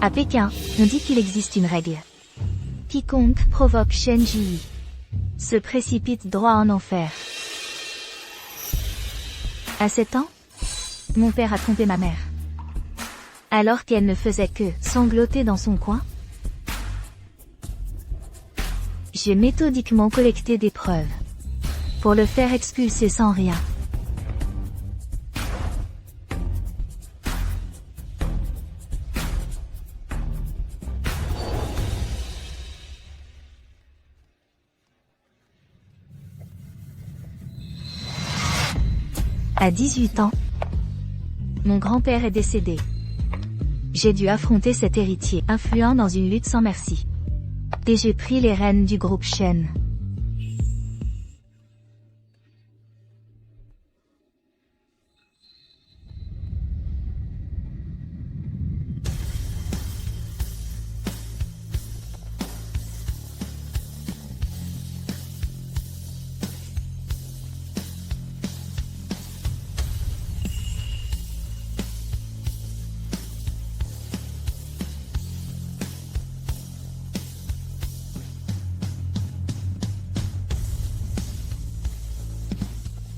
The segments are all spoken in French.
À Pékin, on dit qu'il existe une règle. Quiconque provoque Chen Ji se précipite droit en enfer. À 7 ans, mon père a trompé ma mère. Alors qu'elle ne faisait que sangloter dans son coin, j'ai méthodiquement collecté des preuves pour le faire expulser sans rien. À 18 ans, mon grand-père est décédé. J'ai dû affronter cet héritier influent dans une lutte sans merci. Et j'ai pris les rênes du groupe Shen.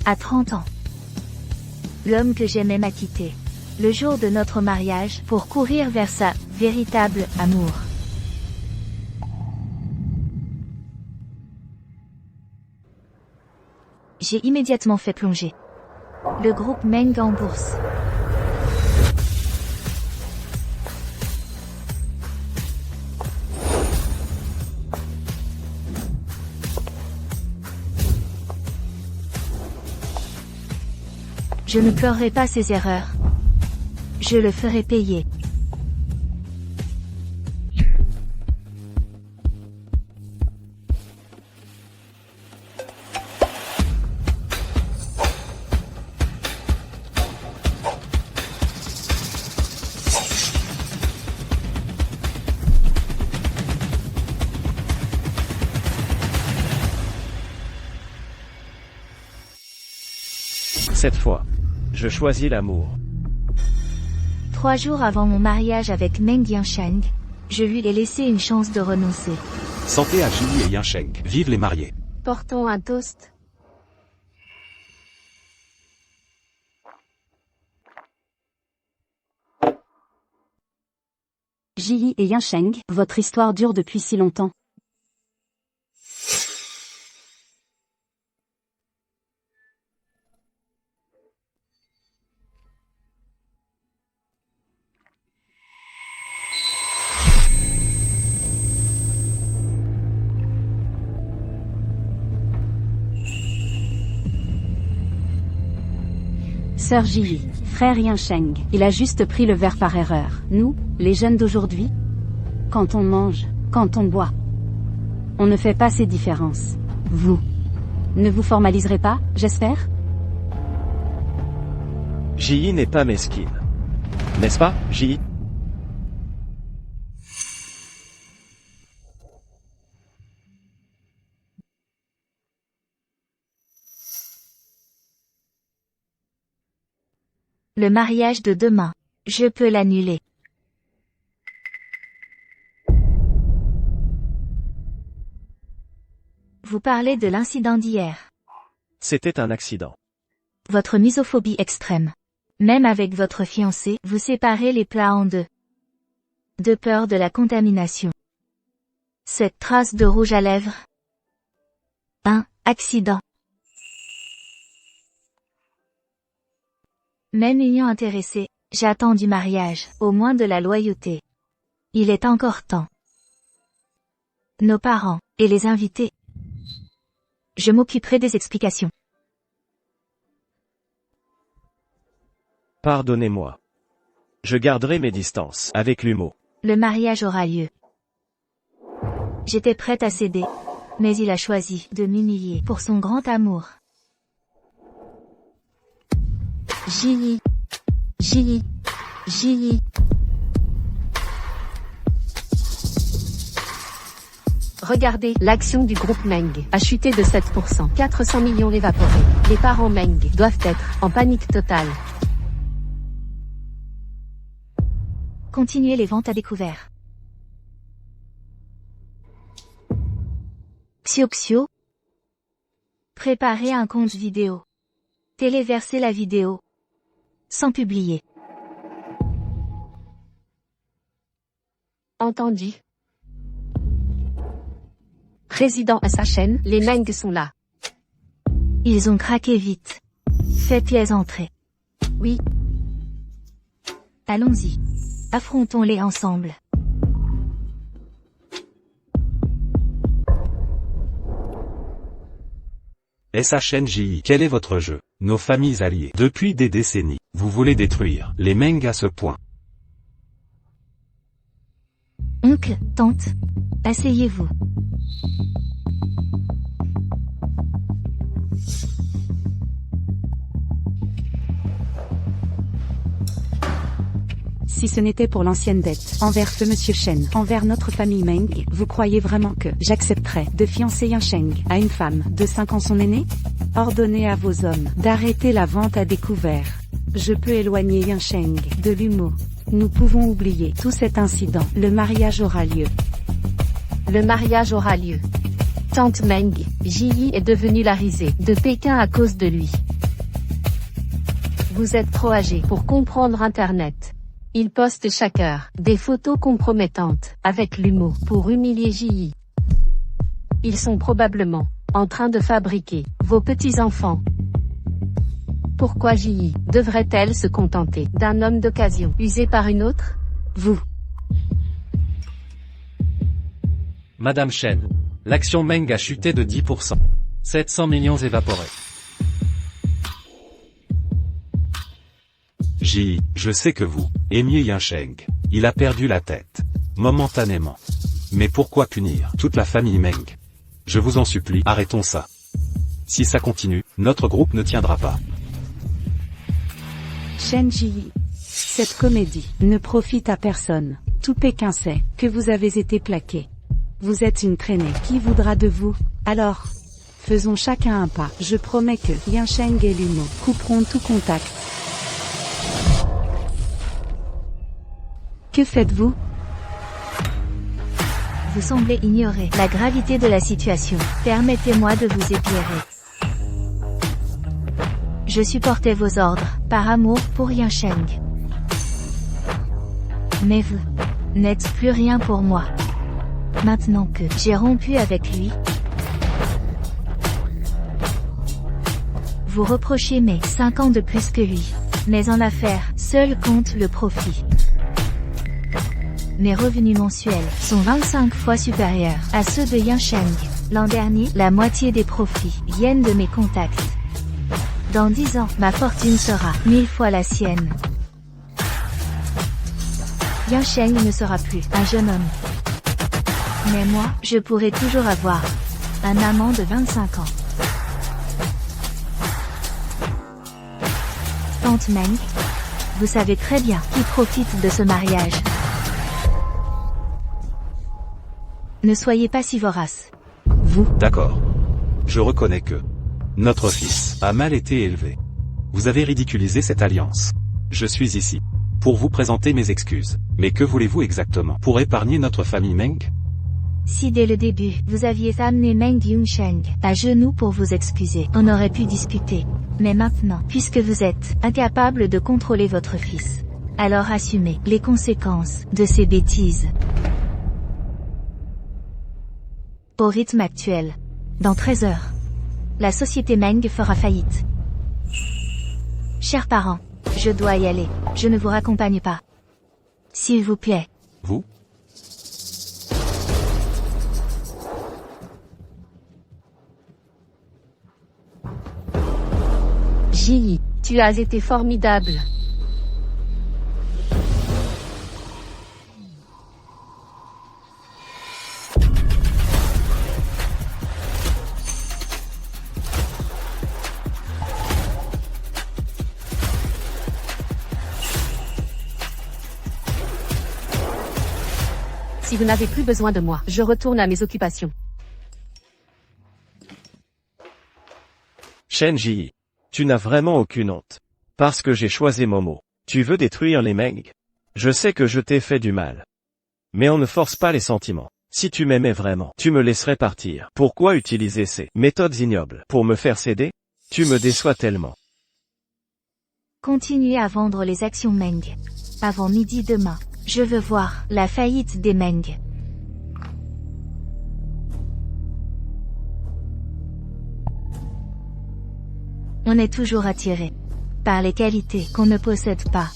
À 30 ans, l'homme que j'aimais m'a quitté, le jour de notre mariage, pour courir vers sa véritable amour. J'ai immédiatement fait plonger le groupe Meng en bourse. Je ne pleurerai pas ses erreurs. Je le ferai payer. Cette fois, je choisis l'amour. 3 jours avant mon mariage avec Meng Yansheng, je lui ai laissé une chance de renoncer. Santé à Jili et Yansheng. Vive les mariés. Portons un toast. Jili et Yansheng, votre histoire dure depuis si longtemps. Sœur Jili, frère Yansheng, il a juste pris le verre par erreur. Nous, les jeunes d'aujourd'hui, quand on mange, quand on boit, on ne fait pas ces différences. Vous ne vous formaliserez pas, j'espère? Ji n'est pas mesquine. N'est-ce pas, Ji? Le mariage de demain, je peux l'annuler. Vous parlez de l'incident d'hier. C'était un accident. Votre misophobie extrême. Même avec votre fiancé, vous séparez les plats en deux. De peur de la contamination. Cette trace de rouge à lèvres. Un accident. Même union intéressée, j'attends du mariage, au moins de la loyauté. Il est encore temps. Nos parents, et les invités. Je m'occuperai des explications. Pardonnez-moi. Je garderai mes distances, avec l'humour. Le mariage aura lieu. J'étais prête à céder, mais il a choisi de m'humilier pour son grand amour. Jili. Jili. Jili. Regardez, l'action du groupe Meng a chuté de 7%. 400 millions évaporés. Les parents Meng doivent être en panique totale. Continuez les ventes à découvert. Xiaoxiu. Préparez un compte vidéo. Téléversez la vidéo. Sans publier. Entendu. Résident à sa chaîne, les Meng sont là. Ils ont craqué vite. Faites-les entrer. Oui. Allons-y. Affrontons-les ensemble. SHNJI, quel est votre jeu? Nos familles alliées. Depuis des décennies, vous voulez détruire les Meng à ce point. Oncle, tante. Asseyez-vous. Si ce n'était pour l'ancienne dette envers feu Monsieur Shen, envers notre famille Meng, vous croyez vraiment que j'accepterais de fiancer Yan Sheng à une femme de 5 ans son aîné? Ordonnez à vos hommes d'arrêter la vente à découvert. Je peux éloigner Yan Sheng de l'humour. Nous pouvons oublier tout cet incident. Le mariage aura lieu. Le mariage aura lieu. Tante Meng, Ji est devenue la risée de Pékin à cause de lui. Vous êtes trop âgé pour comprendre Internet. Il poste chaque heure des photos compromettantes avec l'humour pour humilier Ji. Ils sont probablement en train de fabriquer vos petits-enfants. Pourquoi Ji devrait-elle se contenter d'un homme d'occasion usé par une autre? Vous. Madame Chen. L'action Meng a chuté de 10%. 700 millions évaporés. Ji, je sais que vous aimiez Yan Sheng. Il a perdu la tête. Momentanément. Mais pourquoi punir toute la famille Meng? Je vous en supplie, arrêtons ça. Si ça continue, notre groupe ne tiendra pas. Shen Ji. Cette comédie ne profite à personne. Tout Pékin sait que vous avez été plaqué. Vous êtes une traînée. Qui voudra de vous? Alors, faisons chacun un pas. Je promets que Yan Sheng et Lumo couperont tout contact. Que faites-vous? Vous semblez ignorer la gravité de la situation. Permettez-moi de vous éclairer. Je supportais vos ordres, par amour pour Yan Sheng. Mais vous n'êtes plus rien pour moi. Maintenant que j'ai rompu avec lui, vous reprochez mes 5 ans de plus que lui. Mais en affaires, seul compte le profit. Mes revenus mensuels sont 25 fois supérieurs à ceux de Yan Sheng. L'an dernier, la moitié des profits viennent de mes contacts. Dans 10 ans, ma fortune sera 1000 fois la sienne. Yan Sheng ne sera plus un jeune homme. Mais moi, je pourrai toujours avoir un amant de 25 ans. Tante Meng, vous savez très bien qui profite de ce mariage. Ne soyez pas si vorace. Vous, d'accord. Je reconnais que notre fils a mal été élevé. Vous avez ridiculisé cette alliance. Je suis ici pour vous présenter mes excuses. Mais que voulez-vous exactement pour épargner notre famille Meng? Si dès le début, vous aviez amené Meng Yunsheng à genoux pour vous excuser, on aurait pu discuter. Mais maintenant, puisque vous êtes incapable de contrôler votre fils, alors assumez les conséquences de ces bêtises. Au rythme actuel, dans 13 heures, la société Meng fera faillite. Chers parents, je dois y aller, je ne vous raccompagne pas. S'il vous plaît. Vous? Ji, tu as été formidable. Si vous n'avez plus besoin de moi, je retourne à mes occupations. Shen Ji, tu n'as vraiment aucune honte. Parce que j'ai choisi Momo. Tu veux détruire les Meng? Je sais que je t'ai fait du mal. Mais on ne force pas les sentiments. Si tu m'aimais vraiment, tu me laisserais partir. Pourquoi utiliser ces méthodes ignobles pour me faire céder? Tu me déçois tellement. Continuez à vendre les actions Meng. Avant midi demain. Je veux voir la faillite des Meng. On est toujours attiré par les qualités qu'on ne possède pas.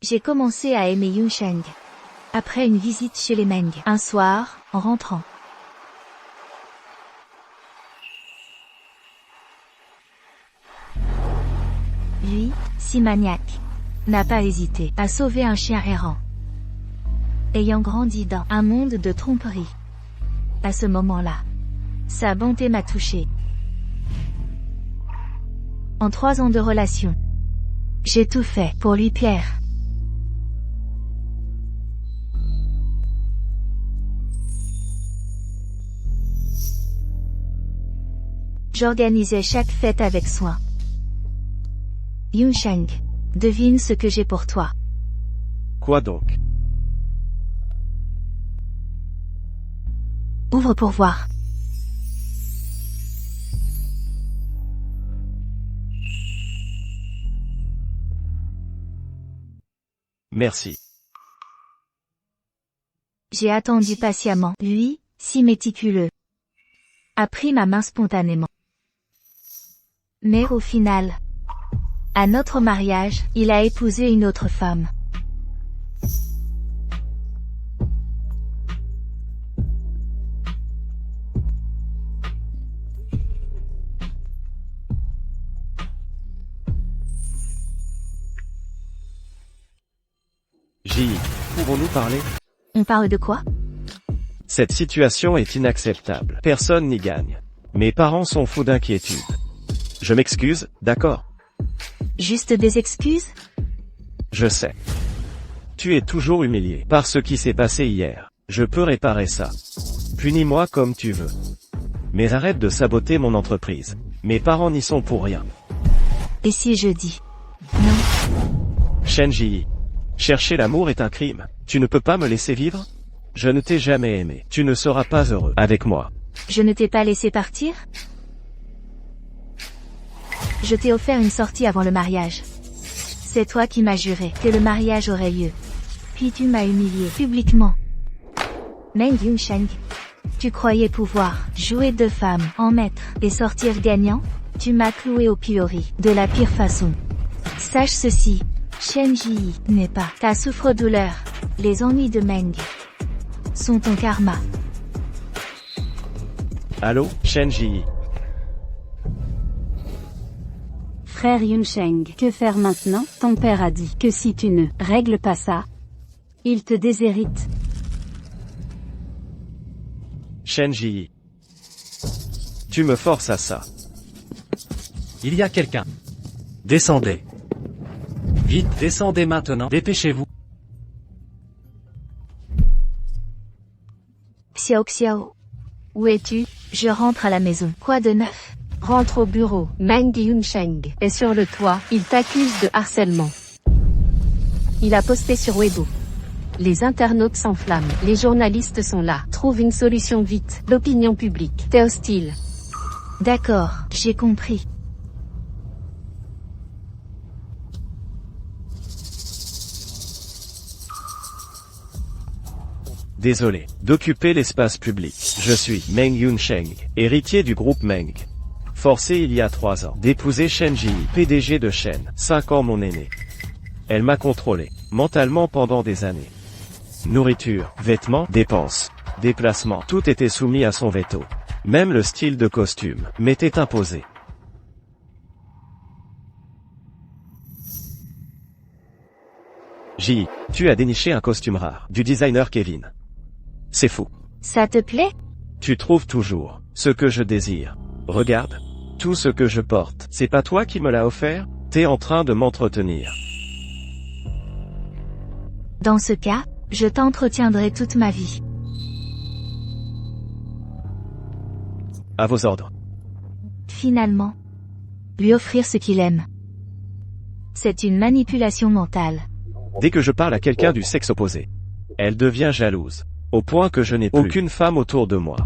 J'ai commencé à aimer Yunsheng après une visite chez les Meng un soir, en rentrant. Lui, si maniaque, n'a pas hésité à sauver un chien errant. Ayant grandi dans un monde de tromperie. À ce moment-là, sa bonté m'a touché. En 3 ans de relation, j'ai tout fait pour lui plaire. J'organisais chaque fête avec soin. Yunsheng, devine ce que j'ai pour toi. Quoi donc? Ouvre pour voir. Merci. J'ai attendu patiemment. Lui, si méticuleux, a pris ma main spontanément. Mais au final, à notre mariage, il a épousé une autre femme. J.I., pouvons-nous parler? On parle de quoi? Cette situation est inacceptable. Personne n'y gagne. Mes parents sont fous d'inquiétude. Je m'excuse, d'accord? Juste des excuses? Je sais. Tu es toujours humilié par ce qui s'est passé hier. Je peux réparer ça. Punis-moi comme tu veux. Mais arrête de saboter mon entreprise. Mes parents n'y sont pour rien. Et si je dis non? Shen Ji. Chercher l'amour est un crime. Tu ne peux pas me laisser vivre? Je ne t'ai jamais aimé. Tu ne seras pas heureux avec moi. Je ne t'ai pas laissé partir? Je t'ai offert une sortie avant le mariage. C'est toi qui m'as juré que le mariage aurait lieu. Puis tu m'as humilié publiquement. Meng Yunsheng, tu croyais pouvoir jouer 2 femmes en maître et sortir gagnant? Tu m'as cloué au pilori de la pire façon. Sache ceci, Shen Ji n'est pas ta souffre-douleur. Les ennuis de Meng sont ton karma. Allô, Shen Ji. Frère Yunsheng, que faire maintenant? Ton père a dit que si tu ne règles pas ça, il te déshérite. Shen Ji. Tu me forces à ça. Il y a quelqu'un. Descendez. Vite, descendez maintenant, dépêchez-vous. Xiao Xiao. Où es-tu? Je rentre à la maison. Quoi de neuf? Rentre au bureau. Meng Yunsheng est sur le toit. Il t'accuse de harcèlement. Il a posté sur Weibo. Les internautes s'enflamment. Les journalistes sont là. Trouve une solution vite. L'opinion publique t'est hostile. D'accord, j'ai compris. Désolé d'occuper l'espace public. Je suis Meng Yunsheng, héritier du groupe Meng. Forcé il y a 3 ans d'épouser Shen Ji, PDG de Shen, 5 ans mon aîné. Elle m'a contrôlé, mentalement pendant des années. Nourriture, vêtements, dépenses, déplacements, tout était soumis à son veto. Même le style de costume m'était imposé. J, tu as déniché un costume rare, du designer Kevin. C'est fou. Ça te plaît? Tu trouves toujours ce que je désire. Regarde. Tout ce que je porte, c'est pas toi qui me l'as offert? T'es en train de m'entretenir. Dans ce cas, je t'entretiendrai toute ma vie. À vos ordres. Finalement, lui offrir ce qu'il aime. C'est une manipulation mentale. Dès que je parle à quelqu'un du sexe opposé, elle devient jalouse. Au point que je n'ai plus aucune femme autour de moi.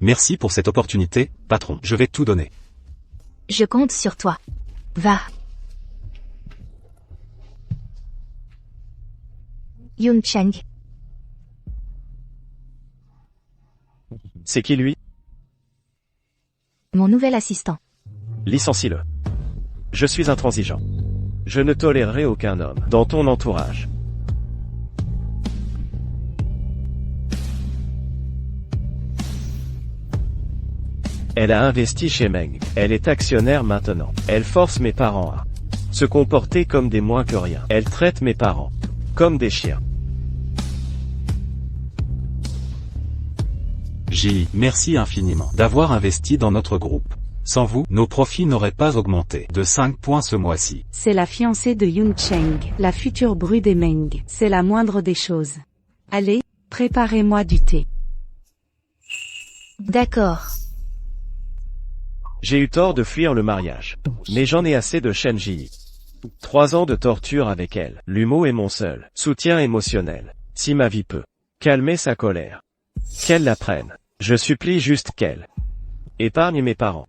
Merci pour cette opportunité, patron. Je vais tout donner. Je compte sur toi. Va. Yoon Cheng. C'est qui lui? Mon nouvel assistant. Licencie-le. Je suis intransigeant. Je ne tolérerai aucun homme dans ton entourage. Elle a investi chez Meng. Elle est actionnaire maintenant. Elle force mes parents à se comporter comme des moins que rien. Elle traite mes parents comme des chiens. Ji, merci infiniment d'avoir investi dans notre groupe. Sans vous, nos profits n'auraient pas augmenté de 5 points ce mois-ci. C'est la fiancée de Yoon Cheng, la future bru des Meng. C'est la moindre des choses. Allez, préparez-moi du thé. D'accord. J'ai eu tort de fuir le mariage. Mais j'en ai assez de Shen Ji. 3 ans de torture avec elle. L'humour est mon seul soutien émotionnel. Si ma vie peut calmer sa colère, qu'elle la prenne. Je supplie juste qu'elle épargne mes parents.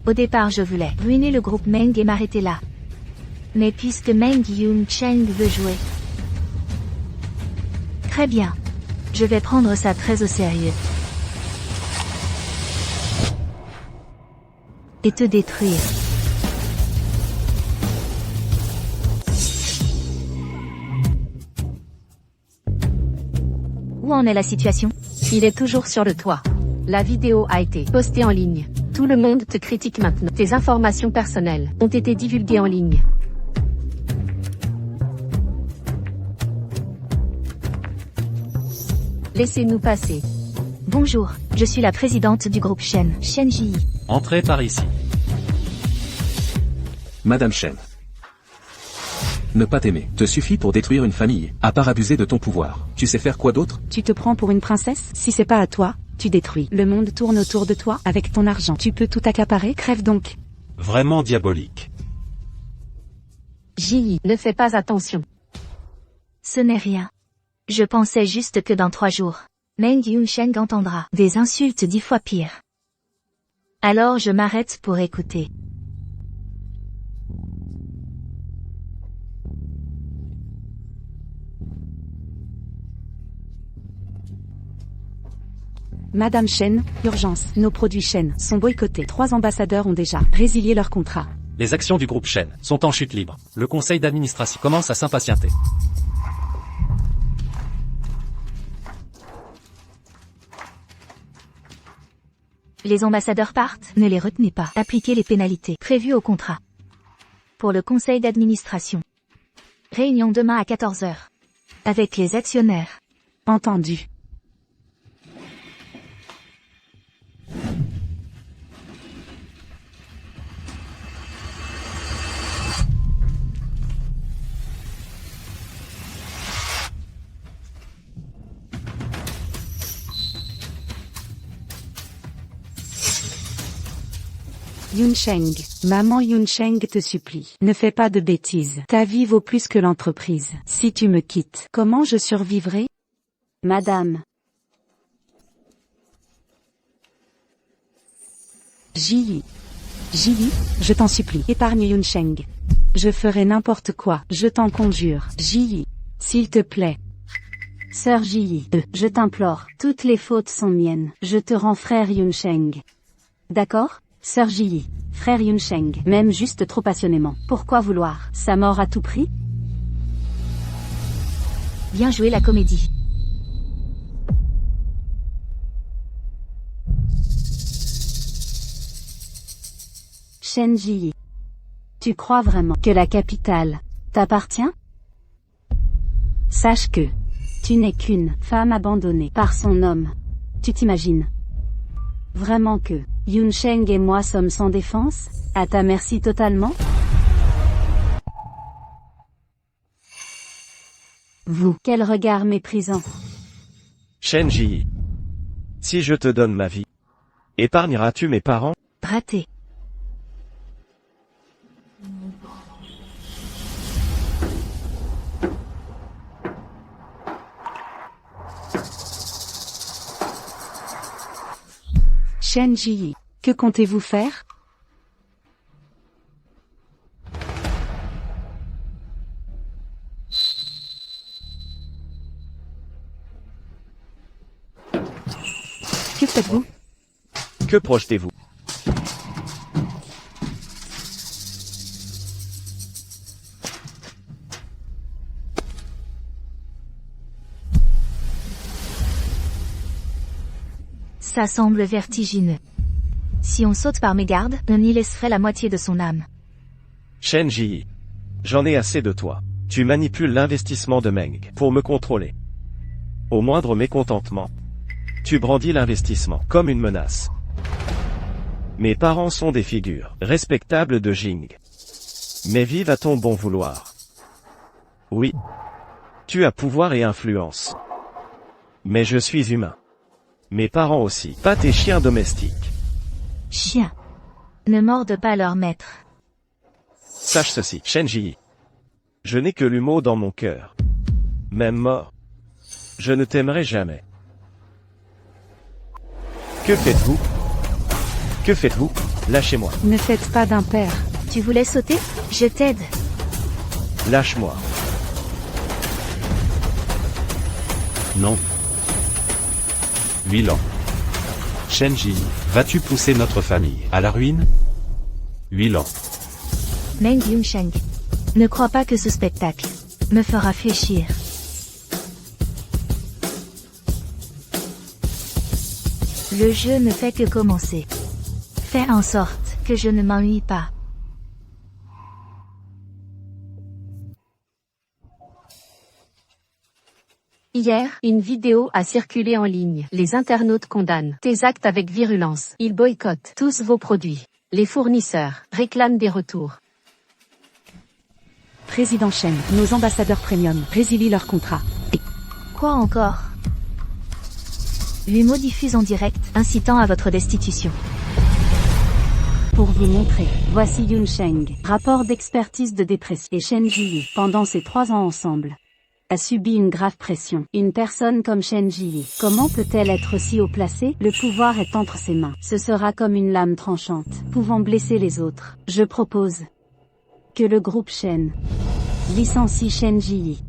Au départ je voulais ruiner le groupe Meng et m'arrêter là. Mais puisque Meng Yoon Cheng veut jouer. Très bien. Je vais prendre ça très au sérieux. Et te détruire. Où en est la situation? Il est toujours sur le toit. La vidéo a été postée en ligne. Tout le monde te critique maintenant. Tes informations personnelles ont été divulguées en ligne. Laissez-nous passer. Bonjour, je suis la présidente du groupe Shen Ji. Entrez par ici. Madame Shen. Ne pas t'aimer te suffit pour détruire une famille, à part abuser de ton pouvoir. Tu sais faire quoi d'autre? Tu te prends pour une princesse? Si c'est pas à toi, tu détruis. Le monde tourne autour de toi, avec ton argent. Tu peux tout accaparer? Crève donc. Vraiment diabolique. Ji, ne fais pas attention. Ce n'est rien. Je pensais juste que dans 3 jours, Meng Yoon Cheng entendra des insultes 10 fois pires. Alors je m'arrête pour écouter. Madame Shen, urgence. Nos produits Shen sont boycottés. 3 ambassadeurs ont déjà résilié leur contrat. Les actions du groupe Shen sont en chute libre. Le conseil d'administration commence à s'impatienter. Les ambassadeurs partent, ne les retenez pas. Appliquez les pénalités prévues au contrat. Pour le conseil d'administration. Réunion demain à 14h. Avec les actionnaires. Entendu. Yoon Cheng, maman Yoon Cheng te supplie, ne fais pas de bêtises. Ta vie vaut plus que l'entreprise. Si tu me quittes, comment je survivrai? Madame. Ji, je t'en supplie, épargne Yoon Cheng. Je ferai n'importe quoi, je t'en conjure. Ji, s'il te plaît. Sœur Ji, je t'implore, toutes les fautes sont miennes. Je te rends frère Yoon Cheng. D'accord? Sœur Ji, frère Yoon Cheng, même juste trop passionnément. Pourquoi vouloir sa mort à tout prix? Bien joué la comédie. Shen Ji. Tu crois vraiment que la capitale t'appartient? Sache que tu n'es qu'une femme abandonnée par son homme. Tu t'imagines vraiment que Yunsheng et moi sommes sans défense, à ta merci totalement? Vous, quel regard méprisant. Shen Ji. Si je te donne ma vie, épargneras-tu mes parents? Raté. Shen Ji, que comptez-vous faire? Que faites-vous? Que projetez-vous? Ça semble vertigineux. Si on saute par mégarde, on y laisserait la moitié de son âme. Shen Ji. J'en ai assez de toi. Tu manipules l'investissement de Meng pour me contrôler. Au moindre mécontentement, tu brandis l'investissement comme une menace. Mes parents sont des figures respectables de Jing. Mais vive à ton bon vouloir. Oui. Tu as pouvoir et influence. Mais je suis humain. Mes parents aussi, pas tes chiens domestiques. Chien. Ne morde pas leur maître. Sache ceci, Shen Ji. Je n'ai que l'humour dans mon cœur. Même mort, je ne t'aimerai jamais. Que faites-vous? Que faites-vous? Lâchez-moi. Ne faites pas d'impair. Tu voulais sauter? Je t'aide. Lâche-moi. Non. 8 ans. Shen Ji, vas-tu pousser notre famille à la ruine? 8 ans. Meng Yunsheng. Ne crois pas que ce spectacle me fera fléchir. Le jeu ne fait que commencer. Fais en sorte que je ne m'ennuie pas. Hier, une vidéo a circulé en ligne. Les internautes condamnent tes actes avec virulence. Ils boycottent tous vos produits. Les fournisseurs réclament des retours. Président Shen, nos ambassadeurs premium résilient leur contrat. Quoi encore? Lumo diffuse en direct, incitant à votre destitution. Pour vous montrer, voici Yunsheng, rapport d'expertise de dépression. Et Shen Ji, pendant ces 3 ans ensemble, a subi une grave pression. Une personne comme Shen Ji, comment peut-elle être si haut placée? Le pouvoir est entre ses mains. Ce sera comme une lame tranchante, pouvant blesser les autres. Je propose que le groupe Shen licencie Shen Ji.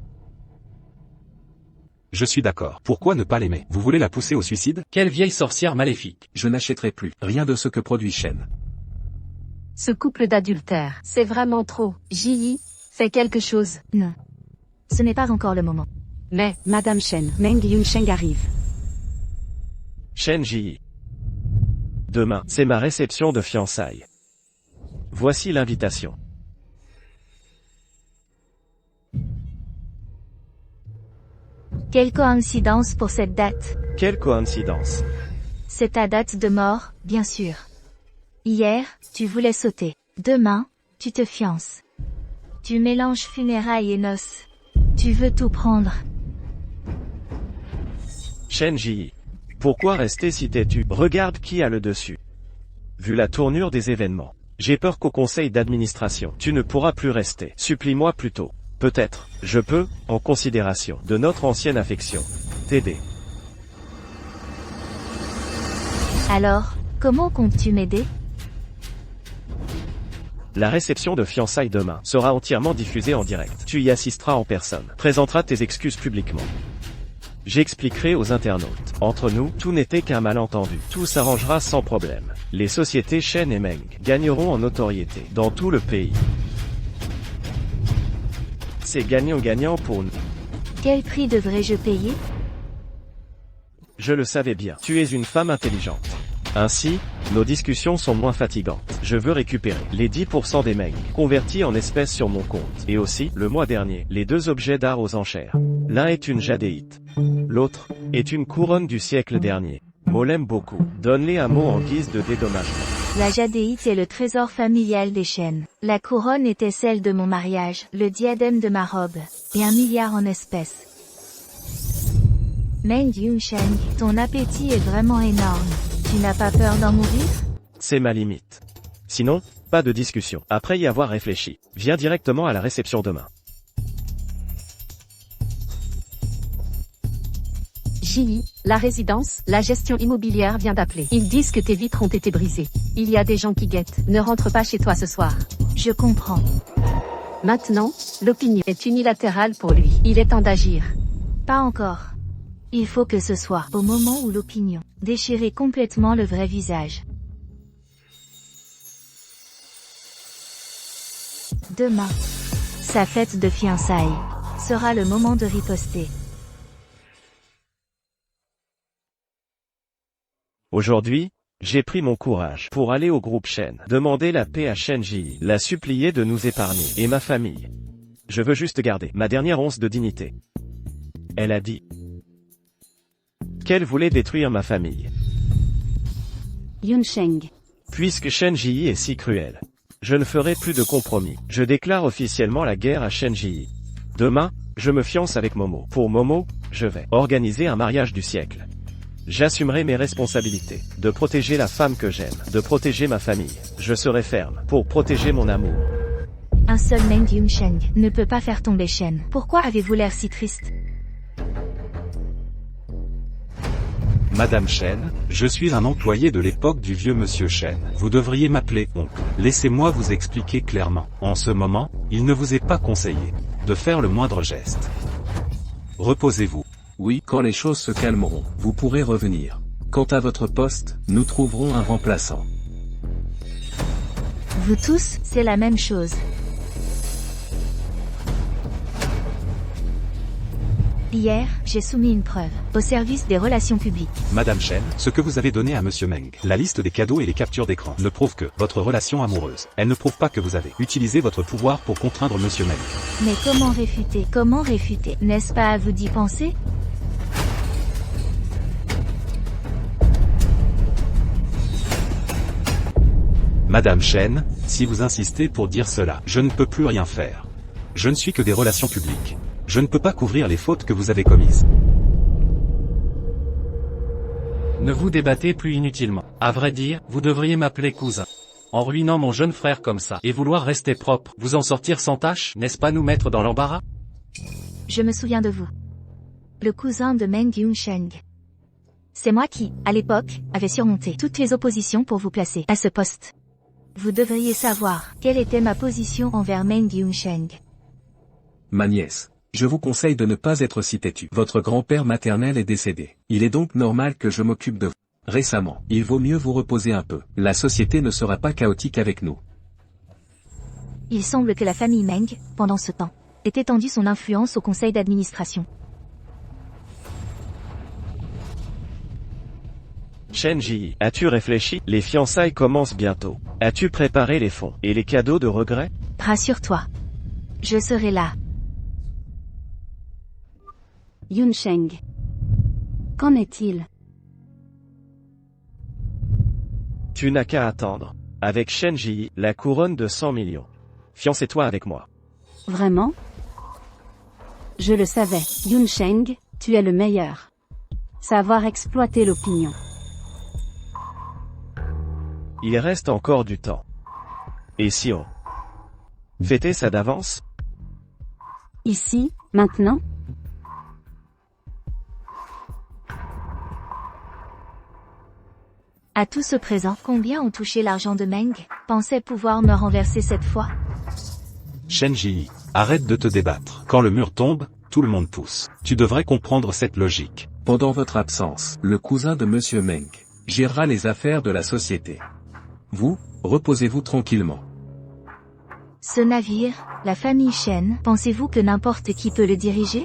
Je suis d'accord. Pourquoi ne pas l'aimer? Vous voulez la pousser au suicide? Quelle vieille sorcière maléfique. Je n'achèterai plus rien de ce que produit Shen. Ce couple d'adultères, c'est vraiment trop. Ji, fais quelque chose. Non. Ce n'est pas encore le moment. Mais, Madame Shen, Meng Yunsheng arrive. Shen Ji. Demain, c'est ma réception de fiançailles. Voici l'invitation. Quelle coïncidence pour cette date. Quelle coïncidence. C'est ta date de mort, bien sûr. Hier, tu voulais sauter. Demain, tu te fiances. Tu mélanges funérailles et noces. Tu veux tout prendre. Shen Ji. Pourquoi rester si têtu? Regarde qui a le dessus. Vu la tournure des événements, j'ai peur qu'au conseil d'administration, tu ne pourras plus rester. Supplie-moi plutôt. Peut-être, je peux, en considération de notre ancienne affection, t'aider. Alors, comment comptes-tu m'aider? La réception de fiançailles demain sera entièrement diffusée en direct. Tu y assisteras en personne. Présenteras tes excuses publiquement. J'expliquerai aux internautes. Entre nous, tout n'était qu'un malentendu. Tout s'arrangera sans problème. Les sociétés Shen et Meng gagneront en notoriété dans tout le pays. C'est gagnant-gagnant pour nous. Quel prix devrais-je payer? Je le savais bien. Tu es une femme intelligente. Ainsi, nos discussions sont moins fatigantes. Je veux récupérer les 10% des Meng, convertis en espèces sur mon compte. Et aussi, le mois dernier, les 2 objets d'art aux enchères. L'un est une jadéite. L'autre est une couronne du siècle dernier. Mo l'aime beaucoup. Donne-les un mot en guise de dédommagement. La jadéite est le trésor familial des Shen. La couronne était celle de mon mariage, le diadème de ma robe, et 1 milliard en espèces. Meng Yunsheng, ton appétit est vraiment énorme. Tu n'as pas peur d'en mourir? C'est ma limite. Sinon, pas de discussion. Après y avoir réfléchi, viens directement à la réception demain. JI, la résidence, la gestion immobilière vient d'appeler. Ils disent que tes vitres ont été brisées. Il y a des gens qui guettent. Ne rentre pas chez toi ce soir. Je comprends. Maintenant, l'opinion est unilatérale pour lui. Il est temps d'agir. Pas encore. Il faut que ce soit au moment où l'opinion déchirait complètement le vrai visage. Demain, sa fête de fiançailles sera le moment de riposter. Aujourd'hui, j'ai pris mon courage pour aller au groupe Shen, demander la paix à Shen Ji, la supplier de nous épargner, et ma famille. Je veux juste garder ma dernière once de dignité. Elle a dit qu'elle voulait détruire ma famille. Yunsheng. Puisque Shen Ji est si cruel, je ne ferai plus de compromis. Je déclare officiellement la guerre à Shen Ji. Demain, je me fiance avec Momo. Pour Momo, je vais organiser un mariage du siècle. J'assumerai mes responsabilités, de protéger la femme que j'aime, de protéger ma famille. Je serai ferme, pour protéger mon amour. Un seul Meng Yunsheng ne peut pas faire tomber Shen. Pourquoi avez-vous l'air si triste? Madame Shen, je suis un employé de l'époque du vieux monsieur Shen. Vous devriez m'appeler oncle. Laissez-moi vous expliquer clairement. En ce moment, il ne vous est pas conseillé de faire le moindre geste. Reposez-vous. Oui, quand les choses se calmeront, vous pourrez revenir. Quant à votre poste, nous trouverons un remplaçant. Vous tous, c'est la même chose. Hier, j'ai soumis une preuve au service des relations publiques. Madame Shen, ce que vous avez donné à monsieur Meng, la liste des cadeaux et les captures d'écran, ne prouve que votre relation amoureuse. Elle ne prouve pas que vous avez utilisé votre pouvoir pour contraindre monsieur Meng. Mais comment réfuter? Comment réfuter? N'est-ce pas à vous d'y penser? Madame Shen, si vous insistez pour dire cela, je ne peux plus rien faire. Je ne suis que des relations publiques. Je ne peux pas couvrir les fautes que vous avez commises. Ne vous débattez plus inutilement. À vrai dire, vous devriez m'appeler cousin. En ruinant mon jeune frère comme ça, et vouloir rester propre, vous en sortir sans tâche, n'est-ce pas nous mettre dans l'embarras? Je me souviens de vous. Le cousin de Meng Yunsheng. C'est moi qui, à l'époque, avais surmonté toutes les oppositions pour vous placer à ce poste. Vous devriez savoir quelle était ma position envers Meng Yunsheng. Ma nièce, je vous conseille de ne pas être si têtu. Votre grand-père maternel est décédé. Il est donc normal que je m'occupe de vous. Récemment, il vaut mieux vous reposer un peu. La société ne sera pas chaotique avec nous. Il semble que la famille Meng, pendant ce temps, ait étendu son influence au conseil d'administration. Shen Ji, as-tu réfléchi? Les fiançailles commencent bientôt. As-tu préparé les fonds et les cadeaux de regret? Rassure-toi. Je serai là. Yunsheng. Qu'en est-il? Tu n'as qu'à attendre. Avec Shen Ji, la couronne de 100 millions. Fiancez-toi avec moi. Vraiment? Je le savais. Yunsheng, tu es le meilleur. Savoir exploiter l'opinion. Il reste encore du temps. Et si on fêtait ça d'avance? Ici, maintenant? À tout ce présent, combien ont touché l'argent de Meng? Pensais pouvoir me renverser cette fois? Shen Ji, arrête de te débattre. Quand le mur tombe, tout le monde pousse. Tu devrais comprendre cette logique. Pendant votre absence, le cousin de monsieur Meng gérera les affaires de la société. Vous, reposez-vous tranquillement. Ce navire, la famille Shen, pensez-vous que n'importe qui peut le diriger?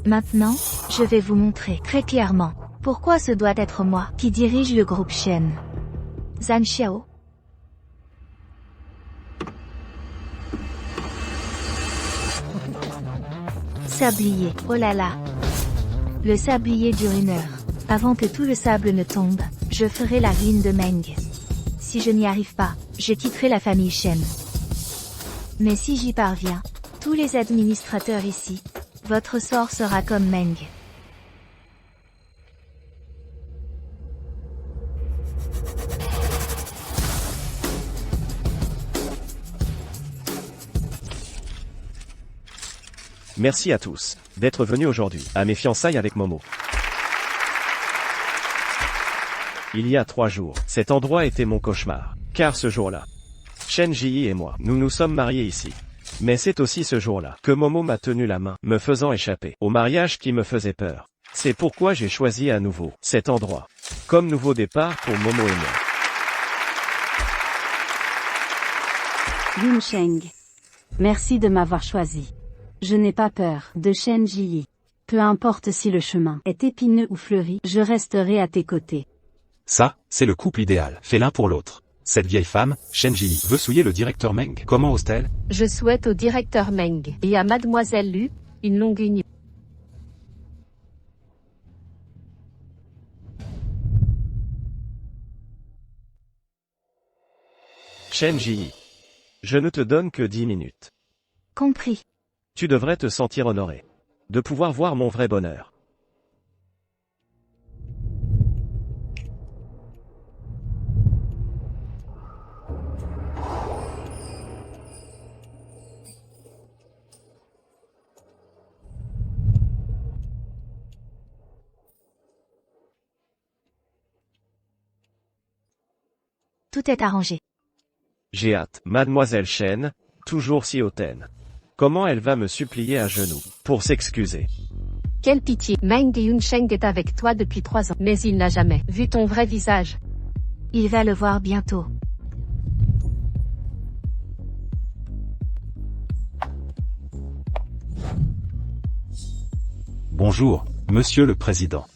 Maintenant, je vais vous montrer très clairement pourquoi ce doit être moi qui dirige le groupe Shen. Zhan Xiao. Sablier, oh là là. Le sablier dure 1 heure. Avant que tout le sable ne tombe, je ferai la ruine de Meng. Si je n'y arrive pas, je quitterai la famille Shen. Mais si j'y parviens, tous les administrateurs ici, votre sort sera comme Meng. Merci à tous d'être venus aujourd'hui à mes fiançailles avec Momo. Il y a 3 jours, cet endroit était mon cauchemar. Car ce jour-là, Shen Ji et moi, nous nous sommes mariés ici. Mais c'est aussi ce jour-là que Momo m'a tenu la main, me faisant échapper au mariage qui me faisait peur. C'est pourquoi j'ai choisi à nouveau cet endroit comme nouveau départ pour Momo et moi. Yunsheng. Merci de m'avoir choisi. Je n'ai pas peur de Shen Ji. Peu importe si le chemin est épineux ou fleuri, je resterai à tes côtés. Ça, c'est le couple idéal, fait l'un pour l'autre. Cette vieille femme, Shen Ji, veut souiller le directeur Meng. Comment ose-t-elle? Je souhaite au directeur Meng et à mademoiselle Lu une longue union. Shen Ji, je ne te donne que 10 minutes. Compris. Tu devrais te sentir honoré de pouvoir voir mon vrai bonheur. Tout est arrangé. J'ai hâte. Mademoiselle Shen, toujours si hautaine. Comment elle va me supplier à genoux pour s'excuser. Quelle pitié. Meng Yunsheng est avec toi depuis 3 ans, mais il n'a jamais vu ton vrai visage. Il va le voir bientôt. Bonjour, Monsieur le Président.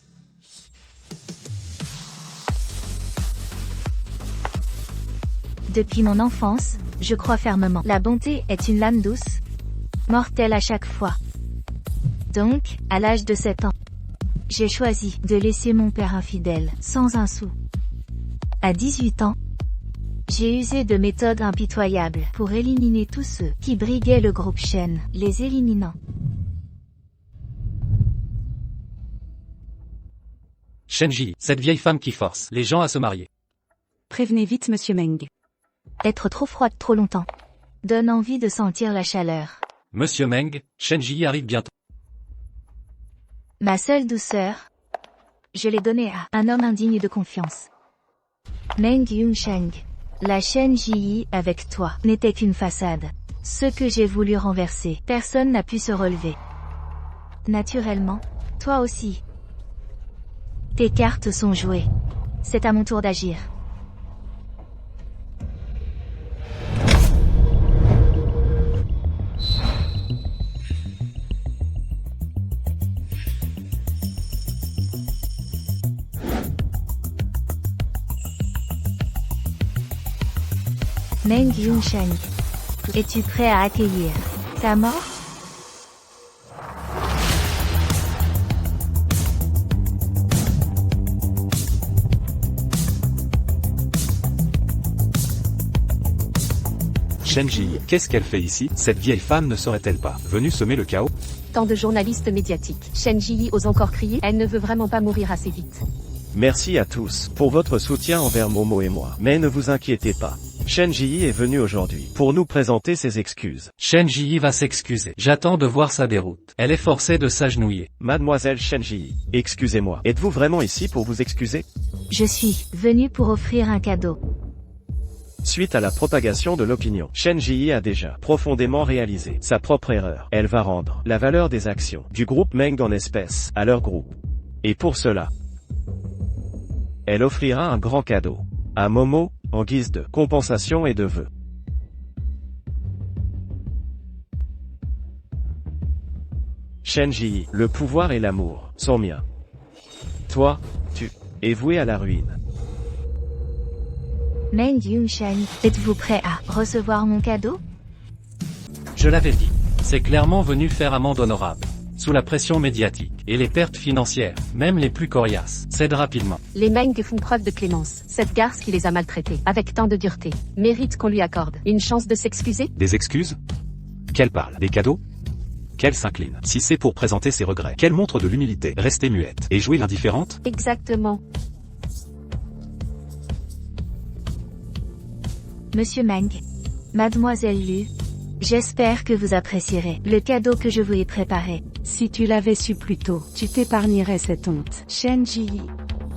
Depuis mon enfance, je crois fermement. La bonté est une lame douce, mortelle à chaque fois. Donc, à l'âge de 7 ans, j'ai choisi de laisser mon père infidèle, sans un sou. À 18 ans, j'ai usé de méthodes impitoyables pour éliminer tous ceux qui briguaient le groupe Shen, les éliminant. Shen Ji, cette vieille femme qui force les gens à se marier. Prévenez vite Monsieur Meng. Être trop froide trop longtemps donne envie de sentir la chaleur. Monsieur Meng, Shen Ji arrive bientôt. Ma seule douceur, je l'ai donnée à un homme indigne de confiance. Meng Yunsheng, la Shen Ji avec toi n'était qu'une façade. Ce que j'ai voulu renverser, personne n'a pu se relever. Naturellement, toi aussi. Tes cartes sont jouées. C'est à mon tour d'agir. Meng Yunsheng, es-tu prêt à accueillir ta mort? Shen Ji, qu'est-ce qu'elle fait ici? Cette vieille femme ne serait-elle pas venue semer le chaos? Tant de journalistes médiatiques. Shen Ji ose encore crier, elle ne veut vraiment pas mourir assez vite. Merci à tous pour votre soutien envers Momo et moi. Mais ne vous inquiétez pas. Shen Ji est venu aujourd'hui pour nous présenter ses excuses. Shen Ji va s'excuser. J'attends de voir sa déroute. Elle est forcée de s'agenouiller. Mademoiselle Shen Ji, excusez-moi. Êtes-vous vraiment ici pour vous excuser? Je suis venu pour offrir un cadeau. Suite à la propagation de l'opinion, Shen Ji a déjà profondément réalisé sa propre erreur. Elle va rendre la valeur des actions du groupe Meng en espèces à leur groupe. Et pour cela, elle offrira un grand cadeau à Momo, en guise de compensation et de vœux. Shen Ji, le pouvoir et l'amour sont miens. Toi, tu es voué à la ruine. Meng Yunsheng, êtes-vous prêt à recevoir mon cadeau? Je l'avais dit. C'est clairement venu faire amende honorable. Sous la pression médiatique, et les pertes financières, même les plus coriaces, cèdent rapidement. Les Meng font preuve de clémence. Cette garce qui les a maltraités, avec tant de dureté, mérite qu'on lui accorde une chance de s'excuser. Des excuses? Qu'elle parle? Des cadeaux? Qu'elle s'incline? Si c'est pour présenter ses regrets, qu'elle montre de l'humilité, rester muette, et jouer l'indifférente? Exactement. Monsieur Meng, Mademoiselle Lu, j'espère que vous apprécierez le cadeau que je vous ai préparé. Si tu l'avais su plus tôt, tu t'épargnerais cette honte. Shen Ji.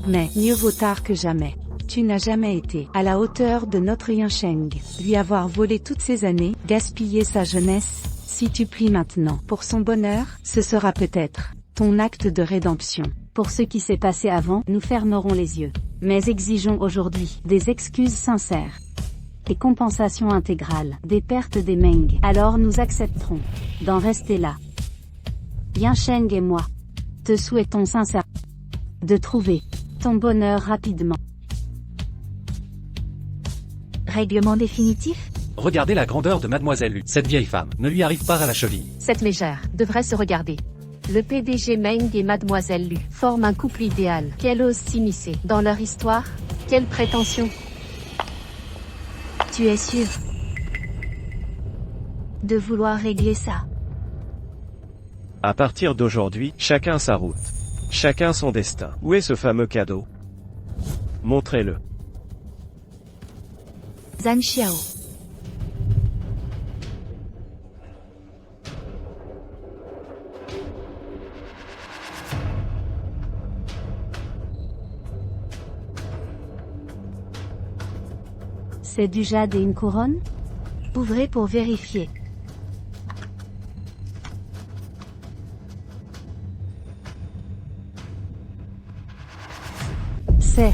Mais, mieux vaut tard que jamais. Tu n'as jamais été à la hauteur de notre Yunsheng. Lui avoir volé toutes ces années, gaspillé sa jeunesse. Si tu plies maintenant pour son bonheur, ce sera peut-être ton acte de rédemption. Pour ce qui s'est passé avant, nous fermerons les yeux. Mais exigeons aujourd'hui des excuses sincères. Des compensations intégrales, des pertes des Meng. Alors nous accepterons d'en rester là. Yunsheng et moi te souhaitons sincèrement de trouver ton bonheur rapidement. Règlement définitif? Regardez la grandeur de Mademoiselle Lu. Cette vieille femme ne lui arrive pas à la cheville. Cette mégère devrait se regarder. Le PDG Meng et Mademoiselle Lu forment un couple idéal. Qu'elle ose s'immiscer dans leur histoire? Quelle prétention! Tu es sûr de vouloir régler ça? À partir d'aujourd'hui, chacun sa route. Chacun son destin. Où est ce fameux cadeau? Montrez-le. Zhang Xiao. C'est du jade et une couronne? Ouvrez pour vérifier. C'est...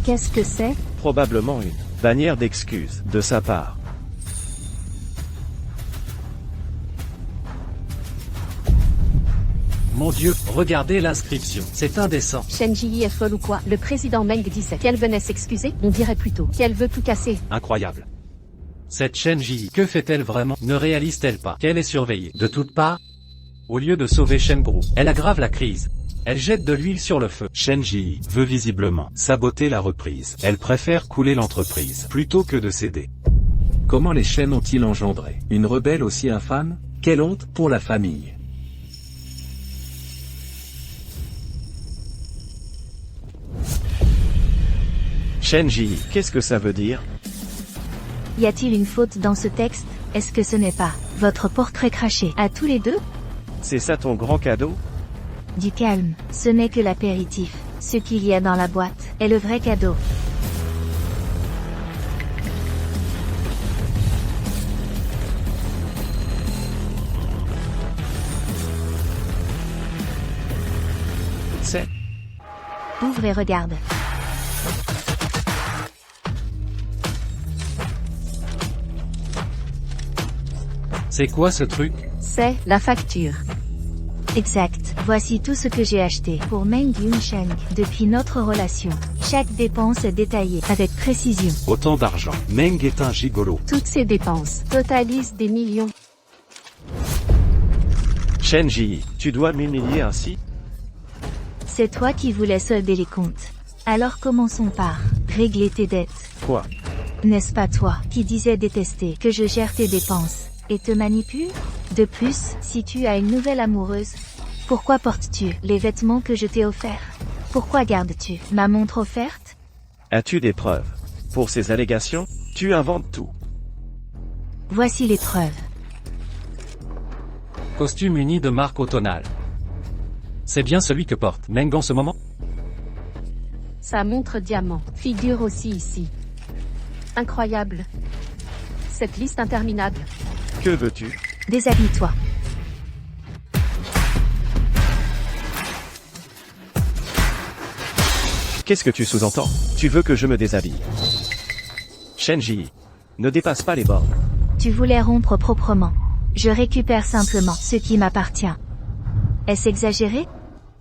Qu'est-ce que c'est? Probablement une bannière d'excuses de sa part. Mon Dieu, regardez l'inscription. C'est indécent. Shen Ji est folle ou quoi? Le président Meng disait qu'elle venait s'excuser. On dirait plutôt qu'elle veut tout casser. Incroyable. Cette Shen Ji, que fait-elle vraiment? Ne réalise-t-elle pas qu'elle est surveillée de toutes parts? Au lieu de sauver Shen Gru, elle aggrave la crise. Elle jette de l'huile sur le feu. Shen Ji veut visiblement saboter la reprise. Elle préfère couler l'entreprise plutôt que de céder. Comment les Shen ont-ils engendré une rebelle aussi infâme? Quelle honte pour la famille. Shen Ji, qu'est-ce que ça veut dire? Y a-t-il une faute dans ce texte? Est-ce que ce n'est pas votre portrait craché à tous les deux? C'est ça ton grand cadeau? Du calme, ce n'est que l'apéritif. Ce qu'il y a dans la boîte est le vrai cadeau. C'est... Ouvre et regarde. C'est quoi ce truc? C'est la facture. Exact. Voici tout ce que j'ai acheté pour Meng Yunsheng depuis notre relation. Chaque dépense est détaillée avec précision. Autant d'argent. Meng est un gigolo. Toutes ces dépenses totalisent des millions. Shen Ji, tu dois m'humilier ainsi? C'est toi qui voulais solder les comptes. Alors commençons par régler tes dettes. Quoi? N'est-ce pas toi qui disais détester que je gère tes dépenses et te manipule? De plus, si tu as une nouvelle amoureuse, pourquoi portes-tu les vêtements que je t'ai offerts? Pourquoi gardes-tu ma montre offerte? As-tu des preuves? Pour ces allégations, tu inventes tout. Voici les preuves. Costume uni de marque automnale. C'est bien celui que porte Meng en ce moment? Sa montre diamant figure aussi ici. Incroyable. Cette liste interminable. Que veux-tu? Déshabille-toi. Qu'est-ce que tu sous-entends? Tu veux que je me déshabille? Shen Ji, ne dépasse pas les bornes. Tu voulais rompre proprement. Je récupère simplement ce qui m'appartient. Est-ce exagéré?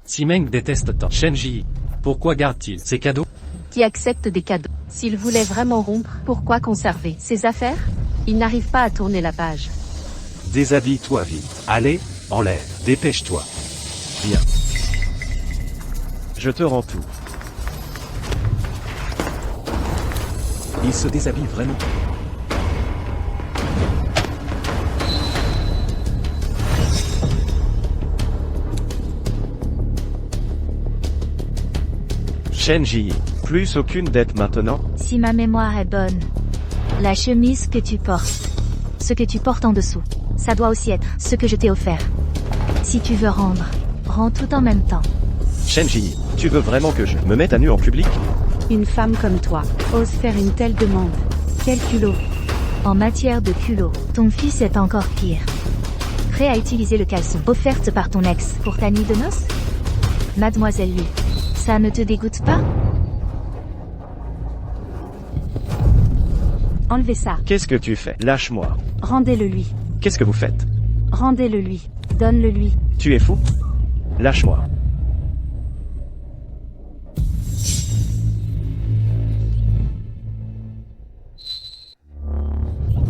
Si Meng déteste tant Shen Ji, pourquoi garde-t-il ses cadeaux? qui accepte des cadeaux. S'il voulait vraiment rompre, pourquoi conserver ses affaires? Il n'arrive pas à tourner la page. Déshabille-toi vite. Allez, enlève. Dépêche-toi. Bien. Je te rends tout. Il se déshabille vraiment. Shenji, plus aucune dette maintenant. Si ma mémoire est bonne, la chemise que tu portes, ce que tu portes en dessous, ça doit aussi être ce que je t'ai offert. Si tu veux rendre, rends tout en même temps. Shenji, tu veux vraiment que je me mette à nu en public? Une femme comme toi ose faire une telle demande. Quel culot. En matière de culot, ton fils est encore pire. Prêt à utiliser le caleçon offerte par ton ex pour ta nuit de noces? Mademoiselle Lu, ça ne te dégoûte pas? Enlevez ça. Qu'est-ce que tu fais? Lâche-moi. Rendez-le lui. Qu'est-ce que vous faites? Rendez-le lui. Donne-le lui. Tu es fou? Lâche-moi.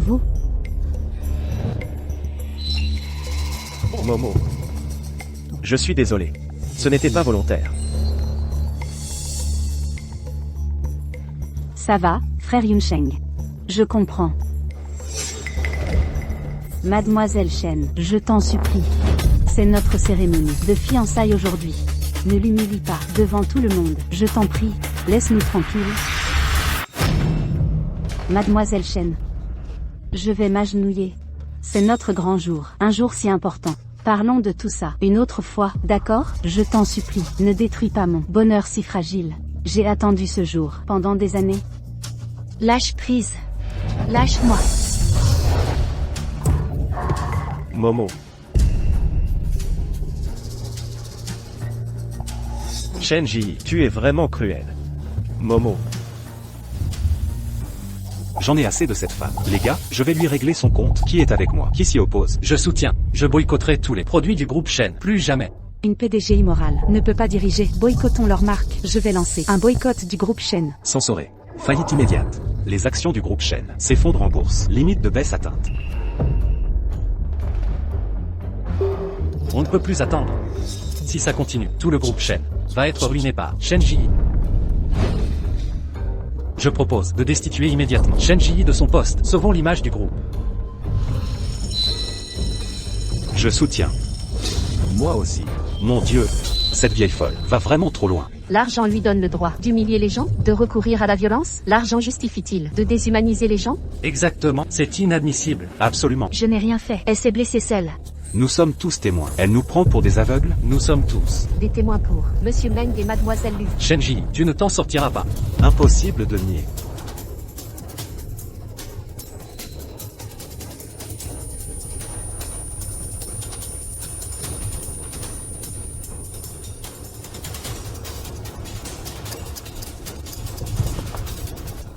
Vous. Momo. Je suis désolé. Ce n'était pas volontaire. Ça va, frère Yunsheng. Je comprends. Mademoiselle Shen, je t'en supplie. C'est notre cérémonie de fiançailles aujourd'hui. Ne l'humilie pas devant tout le monde. Je t'en prie, laisse-nous tranquilles. Mademoiselle Shen. Je vais m'agenouiller. C'est notre grand jour, un jour si important. Parlons de tout ça une autre fois, d'accord? Je t'en supplie, ne détruis pas mon bonheur si fragile. J'ai attendu ce jour pendant des années. Lâche prise. Lâche-moi. Momo. Shenji, tu es vraiment cruel. Momo. J'en ai assez de cette femme. Les gars, je vais lui régler son compte. Qui est avec moi? Qui s'y oppose? Je soutiens. Je boycotterai tous les produits du groupe Shen. Plus jamais. Une PDG immorale ne peut pas diriger. Boycottons leur marque. Je vais lancer un boycott du groupe Shen. Censuré. Faillite immédiate. Les actions du groupe Shen s'effondrent en bourse. Limite de baisse atteinte. On ne peut plus attendre. Si ça continue, tout le groupe Shen va être ruiné par Shenji. Je propose de destituer immédiatement Shenji de son poste. Sauvons l'image du groupe. Je soutiens. Moi aussi. Mon Dieu. Cette vieille folle va vraiment trop loin. L'argent lui donne le droit d'humilier les gens, de recourir à la violence? L'argent justifie-t-il de déshumaniser les gens? Exactement, c'est inadmissible. Absolument. Je n'ai rien fait. Elle s'est blessée seule. Nous sommes tous témoins. Elle nous prend pour des aveugles? Nous sommes tous Des témoins pour Monsieur Meng et Mademoiselle Lu. Shenji, tu ne t'en sortiras pas. Impossible de nier.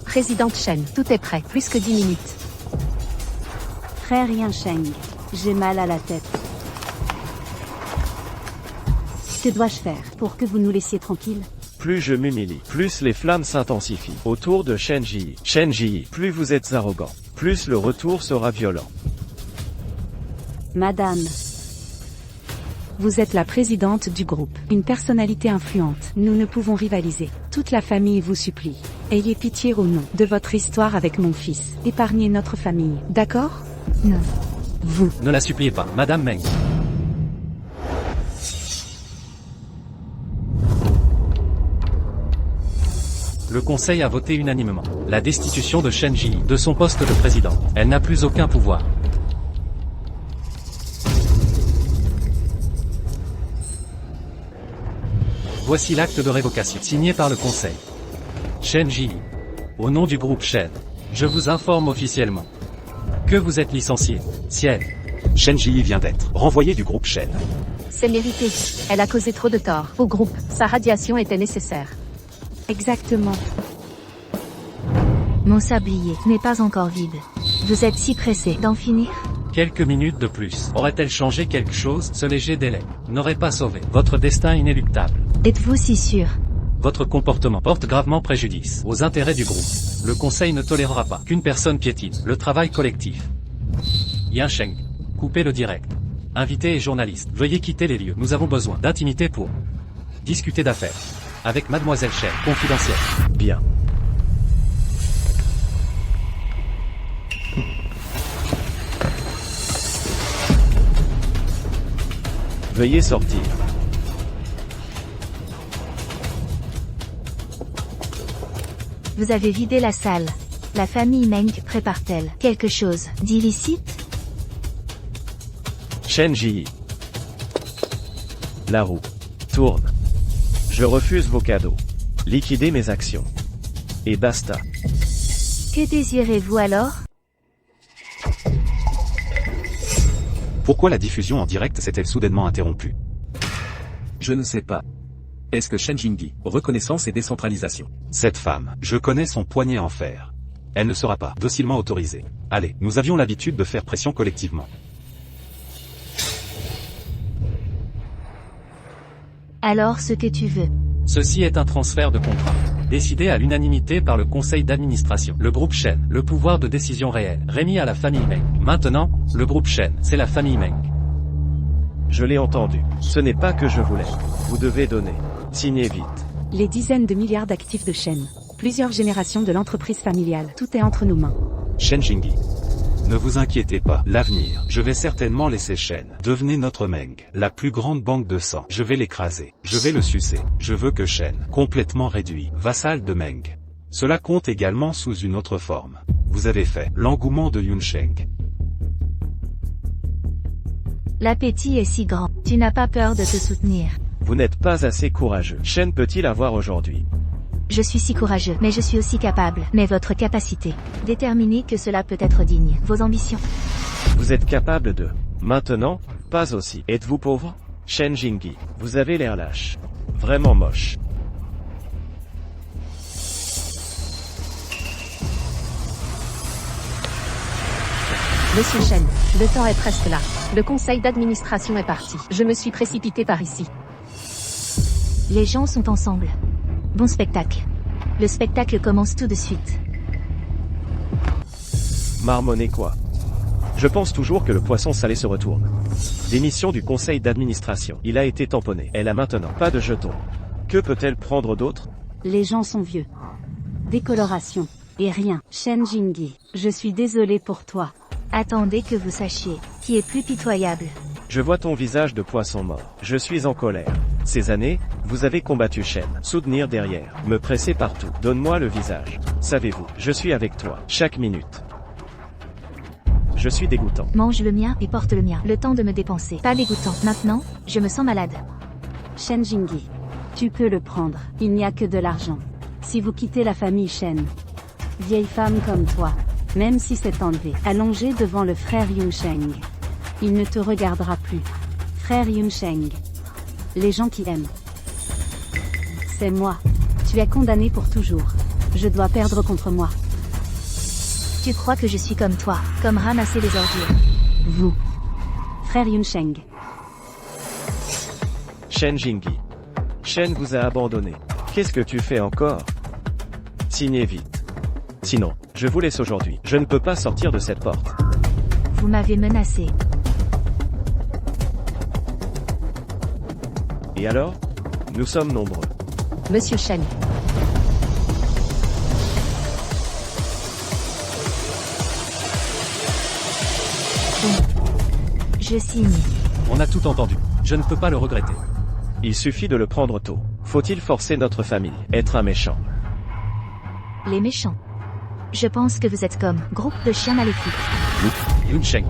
Présidente Shen, tout est prêt. Plus que 10 minutes. Frère Yunsheng, j'ai mal à la tête. Que dois-je faire pour que vous nous laissiez tranquilles? Plus je m'humilie, plus les flammes s'intensifient autour de Shenji. Shenji, plus vous êtes arrogant, plus le retour sera violent. Madame, vous êtes la présidente du groupe, une personnalité influente. Nous ne pouvons rivaliser. Toute la famille vous supplie. Ayez pitié au nom de votre histoire avec mon fils. Épargnez notre famille, d'accord? Non. Vous. Ne la suppliez pas, Madame Meng. Le conseil a voté unanimement la destitution de Shenji de son poste de président. Elle n'a plus aucun pouvoir. Voici l'acte de révocation signé par le conseil. Shenji, au nom du groupe Shen, je vous informe officiellement que vous êtes licencié. Ciel. Shenji vient d'être renvoyé du groupe Shen. C'est mérité. Elle a causé trop de tort au groupe. Sa radiation était nécessaire. Exactement. Mon sablier n'est pas encore vide. Vous êtes si pressé d'en finir? Quelques minutes de plus. Aurait-elle changé quelque chose? Ce léger délai n'aurait pas sauvé votre destin inéluctable. Êtes-vous si sûr? Votre comportement porte gravement préjudice aux intérêts du groupe. Le conseil ne tolérera pas qu'une personne piétine le travail collectif. Yunsheng, coupez le direct. Invités et journalistes, veuillez quitter les lieux. Nous avons besoin d'intimité pour discuter d'affaires. Avec Mademoiselle Chen, confidentiel. Bien. Veuillez sortir. Vous avez vidé la salle. La famille Meng prépare-t-elle quelque chose d'illicite? Shen Ji. La roue tourne. Je refuse vos cadeaux. Liquidez mes actions. Et basta. Que désirez-vous alors? Pourquoi la diffusion en direct s'est-elle soudainement interrompue? Je ne sais pas. Est-ce que Shen Jingyi, reconnaissance et décentralisation? Cette femme, je connais son poignet en fer. Elle ne sera pas docilement autorisée. Allez, nous avions l'habitude de faire pression collectivement. Alors ce que tu veux. Ceci est un transfert de contrat. Décidé à l'unanimité par le conseil d'administration. Le groupe Shen, le pouvoir de décision réel, remis à la famille Meng. Maintenant, le groupe Shen, c'est la famille Meng. Je l'ai entendu. Ce n'est pas que je voulais. Vous devez donner. Signez vite. Les dizaines de milliards d'actifs de Shen. Plusieurs générations de l'entreprise familiale. Tout est entre nos mains. Shen Jingyi. Ne vous inquiétez pas, l'avenir, je vais certainement laisser Shen. Devenez notre Meng, la plus grande banque de sang. Je vais l'écraser, je vais le sucer. Je veux que Shen, complètement réduit, vassal de Meng. Cela compte également sous une autre forme. Vous avez fait l'engouement de Yunsheng. L'appétit est si grand. Tu n'as pas peur de te soutenir. Vous n'êtes pas assez courageux. Shen peut-il avoir aujourd'hui? Je suis si courageux, mais je suis aussi capable. Mais votre capacité. Déterminez que cela peut être digne. Vos ambitions. Vous êtes capable de. Maintenant, pas aussi. Êtes-vous pauvre? Shen Jingyi, vous avez l'air lâche. Vraiment moche. Monsieur Chen, le temps est presque là. Le conseil d'administration est parti. Je me suis précipité par ici. Les gens sont ensemble. Bon spectacle. Le spectacle commence tout de suite. Marmonnez quoi? Je pense toujours que le poisson salé se retourne. Démission du conseil d'administration. Il a été tamponné. Elle a maintenant pas de jetons. Que peut-elle prendre d'autre? Les gens sont vieux. Décoloration. Et rien. Shen Jingyi, je suis désolé pour toi. Attendez que vous sachiez qui est plus pitoyable. Je vois ton visage de poisson mort. Je suis en colère. Ces années, vous avez combattu Shen. Soutenir derrière. Me presser partout. Donne-moi le visage. Savez-vous, je suis avec toi. Chaque minute. Je suis dégoûtant. Mange le mien et porte le mien. Le temps de me dépenser. Pas dégoûtant. Maintenant, je me sens malade. Shen Jingyi, tu peux le prendre. Il n'y a que de l'argent. Si vous quittez la famille Shen, vieille femme comme toi, même si c'est enlevé, allongé devant le frère Yunsheng, il ne te regardera plus. Frère Yunsheng. Les gens qui aiment. C'est moi. Tu es condamné pour toujours. Je dois perdre contre moi. Tu crois que je suis comme toi, comme ramasser les ordures. Vous. Frère Yunsheng. Shen Jingyi. Shen vous a abandonné. Qu'est-ce que tu fais encore? Signez vite. Sinon, je vous laisse aujourd'hui. Je ne peux pas sortir de cette porte. Vous m'avez menacé. Et alors? Nous sommes nombreux. Monsieur Chen. Je signe. On a tout entendu. Je ne peux pas le regretter. Il suffit de le prendre tôt. Faut-il forcer notre famille, être un méchant? Les méchants. Je pense que vous êtes comme groupe de chiens maléfiques. Yunsheng.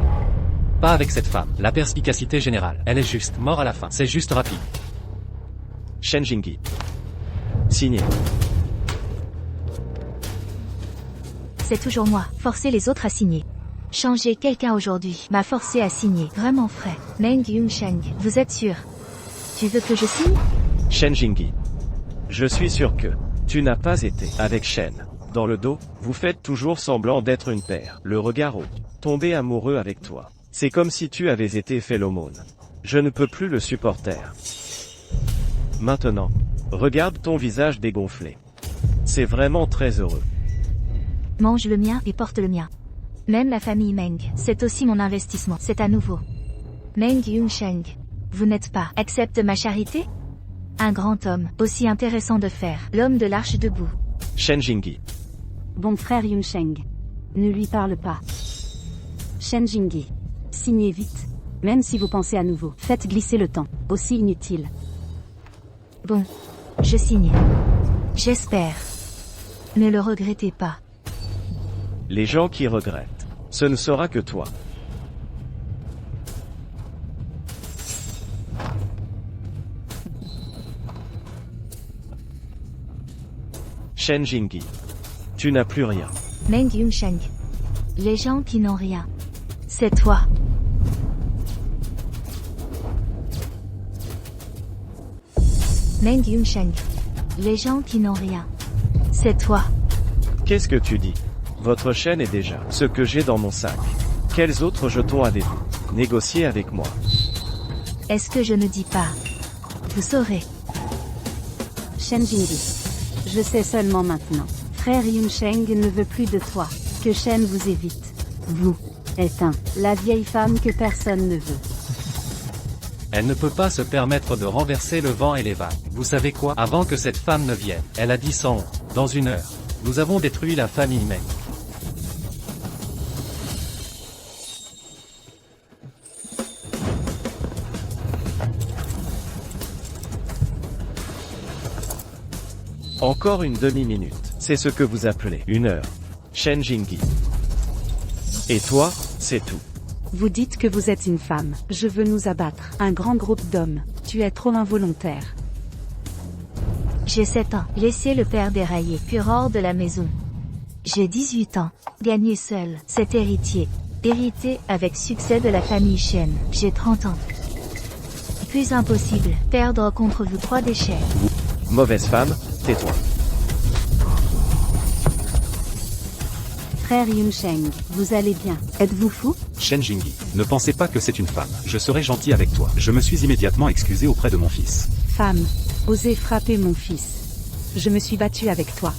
Pas avec cette femme. La perspicacité générale. Elle est juste. Mort à la fin. C'est juste rapide. Shen Jingyi. Signé. C'est toujours moi. Forcer les autres à signer. Changer quelqu'un aujourd'hui m'a forcé à signer. Vraiment frais. Meng Yunsheng, vous êtes sûr? Tu veux que je signe? Shen Jingyi. Je suis sûr que tu n'as pas été avec Shen. Dans le dos, vous faites toujours semblant d'être une paire. Le regard haut. Tomber amoureux avec toi. C'est comme si tu avais été fait l'aumône. Je ne peux plus le supporter. Maintenant, Regarde ton visage dégonflé. C'est vraiment très heureux. Mange le mien et porte le mien. Même la famille Meng, c'est aussi mon investissement. C'est à nouveau. Meng Yunsheng. Vous n'êtes pas. Accepte ma charité? Un grand homme, aussi intéressant de faire. L'homme de l'arche debout. Shen Jingyi. Bon frère Yunsheng. Ne lui parle pas. Shen Jingyi. Signez vite. Même si vous pensez à nouveau. Faites glisser le temps. Aussi inutile. Bon. Je signe. J'espère. Ne le regrettez pas. Les gens qui regrettent. Ce ne sera que toi. Shen Jingyi. Tu n'as plus rien. Meng Yunsheng. Les gens qui n'ont rien. C'est toi. Meng Yunsheng. Les gens qui n'ont rien. C'est toi. Qu'est-ce que tu dis? Votre chaîne est déjà ce que j'ai dans mon sac. Quels autres jetons avez-vous? Négociez avec moi. Est-ce que je ne dis pas? Vous saurez. Shen Jingyi. Je sais seulement maintenant. Frère Yunsheng ne veut plus de toi. Que Shen vous évite. Vous. Éteint. La vieille femme que personne ne veut. Elle ne peut pas se permettre de renverser le vent et les vagues. Vous savez quoi? Avant que cette femme ne vienne, elle a dit sans honte. Dans 1 heure, nous avons détruit la famille Meng. Encore une demi-minute. C'est ce que vous appelez 1 heure. Shen Jingyi. Et toi, c'est tout. Vous dites que vous êtes une femme. Je veux nous abattre. Un grand groupe d'hommes. Tu es trop involontaire. J'ai 7 ans. Laissez le père dérailler. Pur hors de la maison. J'ai 18 ans. Gagné seul. Cet héritier. Hérité avec succès de la famille Shen. J'ai 30 ans. Plus impossible. Perdre contre vous 3 déchets. Mauvaise femme, tais-toi. Frère Yunsheng, vous allez bien. Êtes-vous fou? Shen Jingyi, ne pensez pas que c'est une femme. Je serai gentil avec toi. Je me suis immédiatement excusé auprès de mon fils. Femme. Osez frapper mon fils. Je me suis battue avec toi.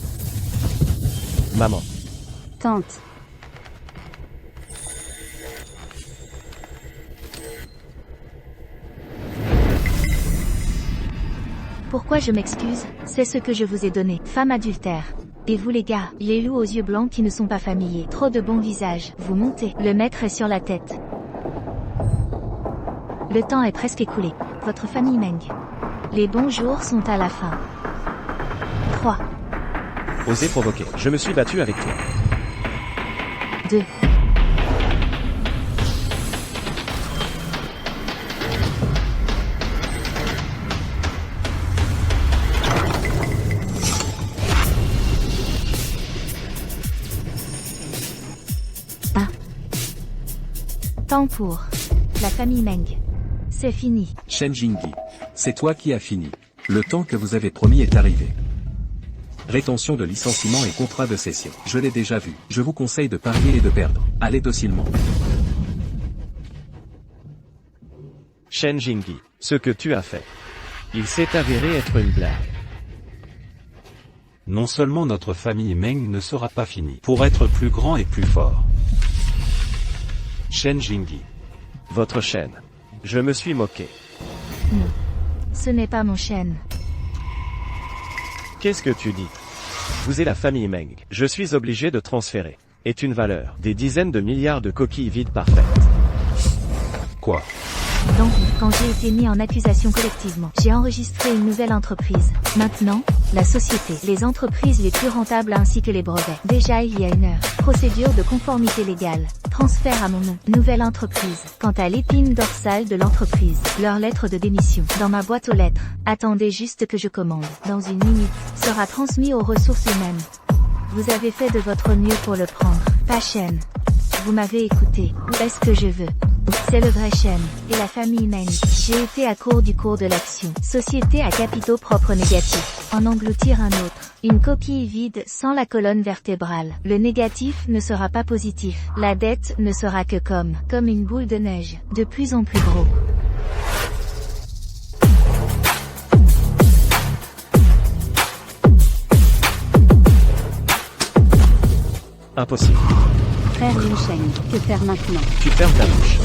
Maman. Tante. Pourquoi je m'excuse? C'est ce que je vous ai donné. Femme adultère. Et vous les gars, les loups aux yeux blancs qui ne sont pas familiers. Trop de bons visages. Vous montez. Le maître est sur la tête. Le temps est presque écoulé. Votre famille Meng. Les bons jours sont à la fin. 3, Osez provoquer. Je me suis battu avec toi. 2, 1. Temps pour la famille Meng. C'est fini. Shen Jingyi. C'est toi qui as fini. Le temps que vous avez promis est arrivé. Rétention de licenciement et contrat de cession. Je l'ai déjà vu. Je vous conseille de parier et de perdre. Allez docilement. Shen Jingyi, ce que tu as fait. Il s'est avéré être une blague. Non seulement notre famille Meng ne sera pas finie pour être plus grand et plus fort. Shen Jingyi. Votre chaîne. Je me suis moqué. Non. Ce n'est pas mon chêne. Qu'est-ce que tu dis? Vous êtes la famille Meng. Je suis obligé de transférer. Est une valeur. Des dizaines de milliards de coquilles vides parfaites. Quoi? Donc, quand j'ai été mis en accusation collectivement, j'ai enregistré une nouvelle entreprise. Maintenant, la société, les entreprises les plus rentables ainsi que les brevets. Déjà il y a 1 heure. Procédure de conformité légale. Transfert à mon nom. Nouvelle entreprise. Quant à l'épine dorsale de l'entreprise, leur lettre de démission. Dans ma boîte aux lettres. Attendez juste que je commande. Dans 1 minute. Sera transmis aux ressources humaines. Vous avez fait de votre mieux pour le prendre. Pas Shen. Vous m'avez écouté. Est-ce que je veux? C'est le vrai Shen. Et la famille Meng. J'ai été à court du cours de l'action. Société à capitaux propres négatifs. En engloutir un autre. Une coquille vide sans la colonne vertébrale. Le négatif ne sera pas positif. La dette ne sera que comme une boule de neige. De plus en plus gros. Impossible. Frère Yunsheng, que faire maintenant? Tu fermes ta bouche.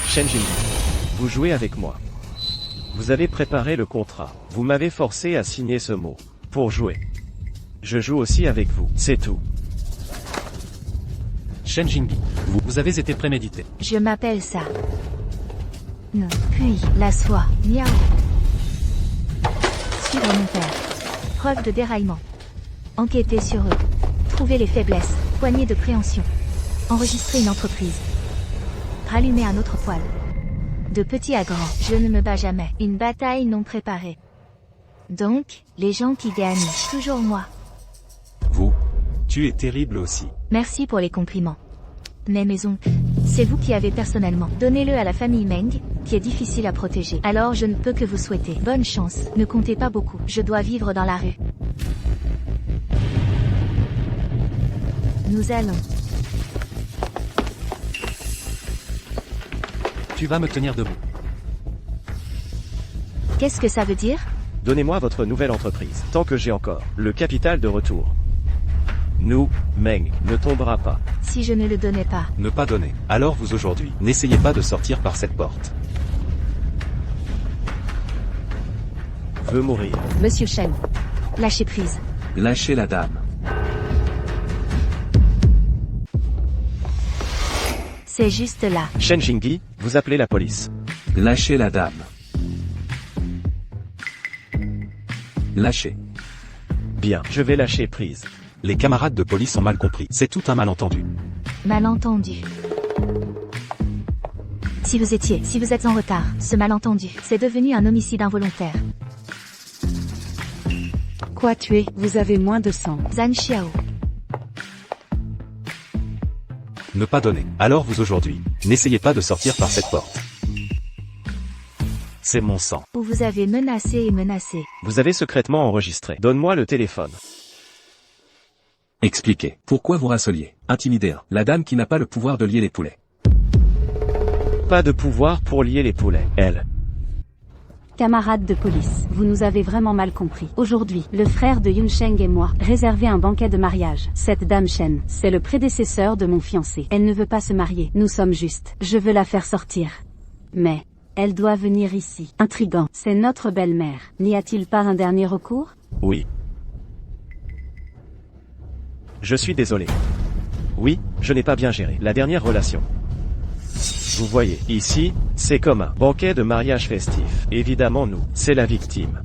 Shen Jingyi, vous jouez avec moi. Vous avez préparé le contrat. Vous m'avez forcé à signer ce mot. Pour jouer. Je joue aussi avec vous, c'est tout. Shen Jingyi, vous avez été prémédité. Je m'appelle ça. Non. Puis, la soie. Miaou. Suivre mon père. Preuve de déraillement. Enquêter sur eux. Trouver les faiblesses. Poignée de préhension. Enregistrer une entreprise. Rallumer un autre poêle. De petit à grand, je ne me bats jamais. Une bataille non préparée. Donc, les gens qui gagnent, toujours moi. Vous, tu es terrible aussi. Merci pour les compliments. Mais mes oncles, c'est vous qui avez personnellement. Donnez-le à la famille Meng, qui est difficile à protéger. Alors je ne peux que vous souhaiter bonne chance. Ne comptez pas beaucoup. Je dois vivre dans la rue. Nous allons. Tu vas me tenir debout. Qu'est-ce que ça veut dire? Donnez-moi votre nouvelle entreprise, tant que j'ai encore le capital de retour. Nous, Meng, ne tombera pas. Si je ne le donnais pas. Ne pas donner. Alors vous aujourd'hui, n'essayez pas de sortir par cette porte. Veut mourir. Monsieur Shen. Lâchez prise. Lâchez la dame. C'est juste là. Shen Jingyi, vous appelez la police. Lâchez la dame. Lâchez. Bien, je vais lâcher prise. Les camarades de police ont mal compris. C'est tout un malentendu. Malentendu. Si vous êtes en retard, ce malentendu, c'est devenu un homicide involontaire. Quoi tuer? Vous avez moins de sang. Zhan Xiao. Ne pas donner. Alors vous aujourd'hui, n'essayez pas de sortir par cette porte. C'est mon sang. Où vous avez menacé et menacé. Vous avez secrètement enregistré. Donne-moi le téléphone. Expliquez. Pourquoi vous rasseliez? Intimider la dame qui n'a pas le pouvoir de lier les poulets. Pas de pouvoir pour lier les poulets. Elle. Camarades de police, vous nous avez vraiment mal compris. Aujourd'hui, le frère de Yunsheng et moi, réservé un banquet de mariage. Cette dame Shen, c'est le prédécesseur de mon fiancé. Elle ne veut pas se marier. Nous sommes justes. Je veux la faire sortir. Mais, elle doit venir ici. Intriguant. C'est notre belle-mère. N'y a-t-il pas un dernier recours? Oui. Je suis désolé. Oui, je n'ai pas bien géré la dernière relation. Vous voyez, ici, c'est comme un banquet de mariage festif. Évidemment nous, c'est la victime.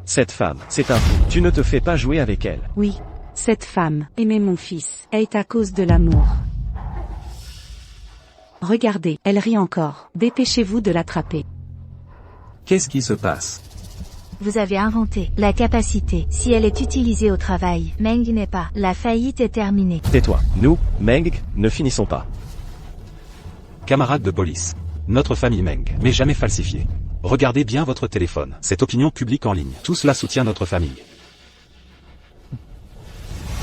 Cette femme, c'est un fou. Tu ne te fais pas jouer avec elle. Oui. Cette femme, aimait mon fils, est à cause de l'amour. Regardez, elle rit encore. Dépêchez-vous de l'attraper. Qu'est-ce qui se passe? Vous avez inventé la capacité. Si elle est utilisée au travail, Meng n'est pas. La faillite est terminée. Tais-toi. Nous, Meng, ne finissons pas. Camarades de police. Notre famille Meng, mais jamais falsifiée. Regardez bien votre téléphone. Cette opinion publique en ligne. Tout cela soutient notre famille.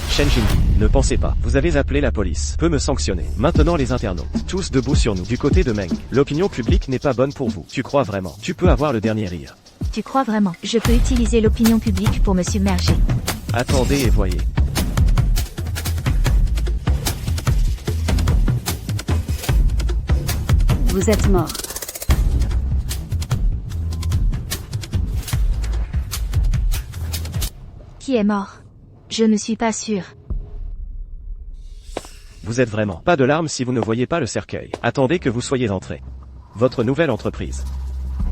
Shen Jingyi, ne pensez pas. Vous avez appelé la police. Peut me sanctionner. Maintenant les internautes. Tous debout sur nous. Du côté de Meng. L'opinion publique n'est pas bonne pour vous. Tu crois vraiment? Tu peux avoir le dernier rire. Tu crois vraiment? Je peux utiliser l'opinion publique pour me submerger. Attendez et voyez. Vous êtes mort. Qui est mort? Je ne suis pas sûr. Vous êtes vraiment pas de larmes si vous ne voyez pas le cercueil. Attendez que vous soyez entré. Votre nouvelle entreprise.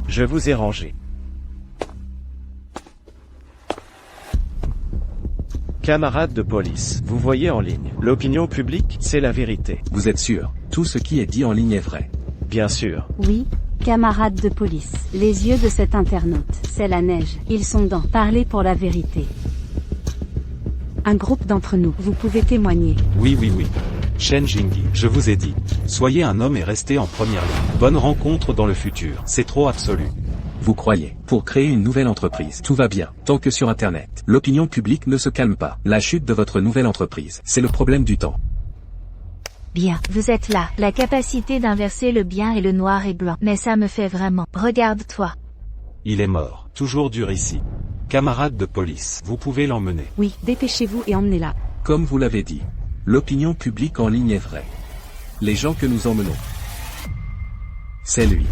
Je vous ai rangé. Camarades de police, vous voyez en ligne. L'opinion publique, c'est la vérité. Vous êtes sûr? Tout ce qui est dit en ligne est vrai. Bien sûr. Oui, camarades de police. Les yeux de cet internaute, c'est la neige. Ils sont dans. Parlez pour la vérité. Un groupe d'entre nous, vous pouvez témoigner. Oui. Shen Jingyi, je vous ai dit. Soyez un homme et restez en première ligne. Bonne rencontre dans le futur. C'est trop absolu. Vous croyez, pour créer une nouvelle entreprise, tout va bien, tant que sur Internet, l'opinion publique ne se calme pas. La chute de votre nouvelle entreprise, c'est le problème du temps. Bien, vous êtes là. La capacité d'inverser le bien et le noir et blanc. Mais ça me fait vraiment. Regarde-toi. Il est mort. Toujours dur ici. Camarade de police, vous pouvez l'emmener. Oui, dépêchez-vous et emmenez-la. Comme vous l'avez dit, l'opinion publique en ligne est vraie. Les gens que nous emmenons. C'est lui.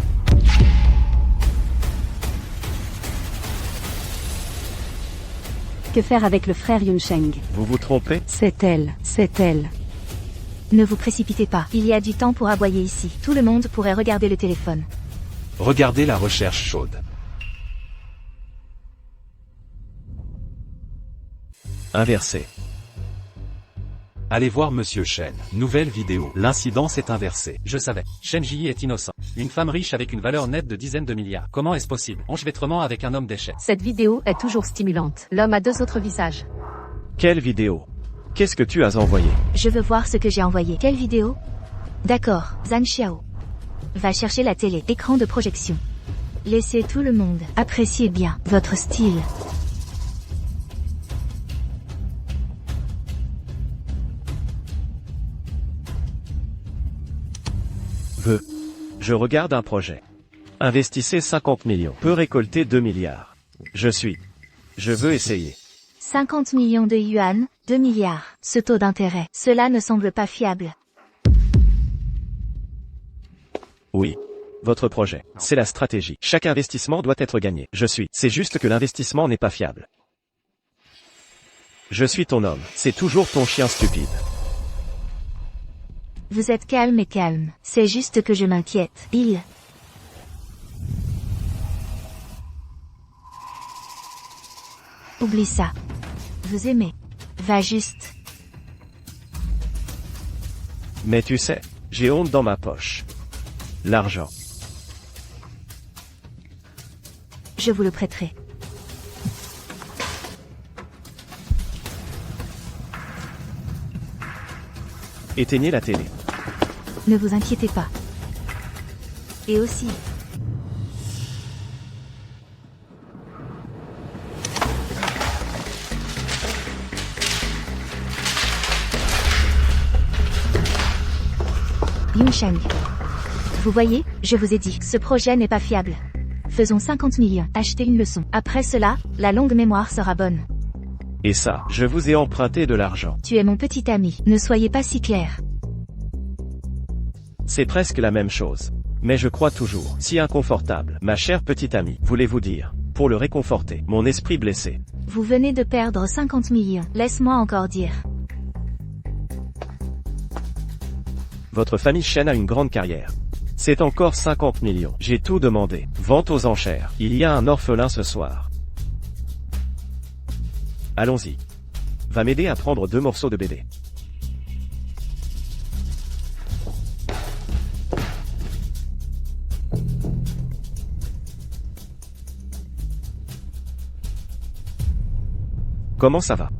Que faire avec le frère Yunsheng? Vous vous trompez? C'est elle, c'est elle. Ne vous précipitez pas, il y a du temps pour aboyer ici. Tout le monde pourrait regarder le téléphone. Regardez la recherche chaude. Inversé. Allez voir Monsieur Chen. Nouvelle vidéo. L'incident s'est inversé. Je savais. Shen Ji est innocent. Une femme riche avec une valeur nette de dizaines de milliards. Comment est-ce possible? Enchevêtrement avec un homme déchet. Cette vidéo est toujours stimulante. L'homme a 2 autres visages. Quelle vidéo? Qu'est-ce que tu as envoyé? Je veux voir ce que j'ai envoyé. Quelle vidéo? D'accord, Zhang Xiao. Va chercher la télé, écran de projection. Laissez tout le monde apprécier bien votre style. Je regarde un projet. Investissez 50 millions. Peut récolter 2 milliards. Je veux essayer. 50 millions de yuan, 2 milliards. Ce taux d'intérêt, cela ne semble pas fiable. Oui. Votre projet, c'est la stratégie. Chaque investissement doit être gagné. C'est juste que l'investissement n'est pas fiable. Je suis ton homme. C'est toujours ton chien stupide. Vous êtes calme et calme. C'est juste que je m'inquiète. Oublie ça. Vous aimez. Va juste. Mais tu sais, j'ai honte dans ma poche. L'argent. Je vous le prêterai. Éteignez la télé. Ne vous inquiétez pas. Et aussi. Yunsheng. Vous voyez, je vous ai dit, ce projet n'est pas fiable. Faisons 50 millions, achetez une leçon. Après cela, la longue mémoire sera bonne. Et ça, je vous ai emprunté de l'argent. Tu es mon petit ami, ne soyez pas si clair. C'est presque la même chose. Mais je crois toujours, si inconfortable, ma chère petite amie, voulez-vous dire, pour le réconforter, mon esprit blessé. Vous venez de perdre 50 millions, laisse-moi encore dire. Votre famille Chen a une grande carrière. C'est encore 50 millions. J'ai tout demandé. Vente aux enchères. Il y a un orphelin ce soir. Allons-y. Va m'aider à prendre 2 morceaux de BD. Comment ça va?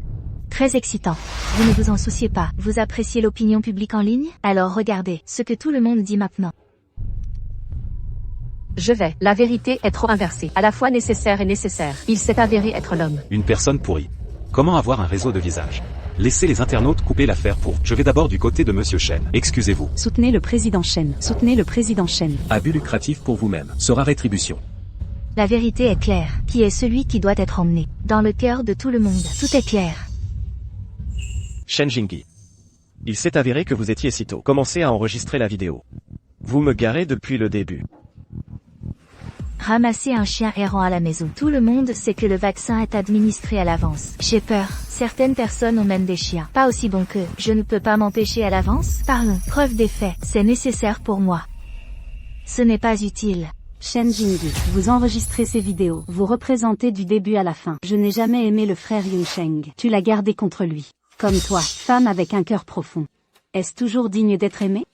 Très excitant. Vous ne vous en souciez pas. Vous appréciez l'opinion publique en ligne? Alors regardez, ce que tout le monde dit maintenant. Je vais. La vérité est trop inversée. À la fois nécessaire et nécessaire. Il s'est avéré être l'homme. Une personne pourrie. Comment avoir un réseau de visages? Laissez les internautes couper l'affaire pour. Je vais d'abord du côté de Monsieur Chen. Excusez-vous. Soutenez le président Chen. Soutenez le président Chen. Abus lucratif pour vous-même. Sera rétribution. La vérité est claire. Qui est celui qui doit être emmené? Dans le cœur de tout le monde. Tout est clair. Shen Jingyi. Il s'est avéré que vous étiez si tôt. Commencez à enregistrer la vidéo. Vous me garez depuis le début. Ramasser un chien errant à la maison. Tout le monde sait que le vaccin est administré à l'avance. J'ai peur. Certaines personnes emmènent des chiens. Pas aussi bons qu'eux. Je ne peux pas m'empêcher à l'avance. Parlons. Preuve des faits. C'est nécessaire pour moi. Ce n'est pas utile. Shen Jingyi, vous enregistrez ces vidéos. Vous représentez du début à la fin. Je n'ai jamais aimé le frère Yunsheng. Tu l'as gardé contre lui. Comme toi, femme avec un cœur profond. Est-ce toujours digne d'être aimé?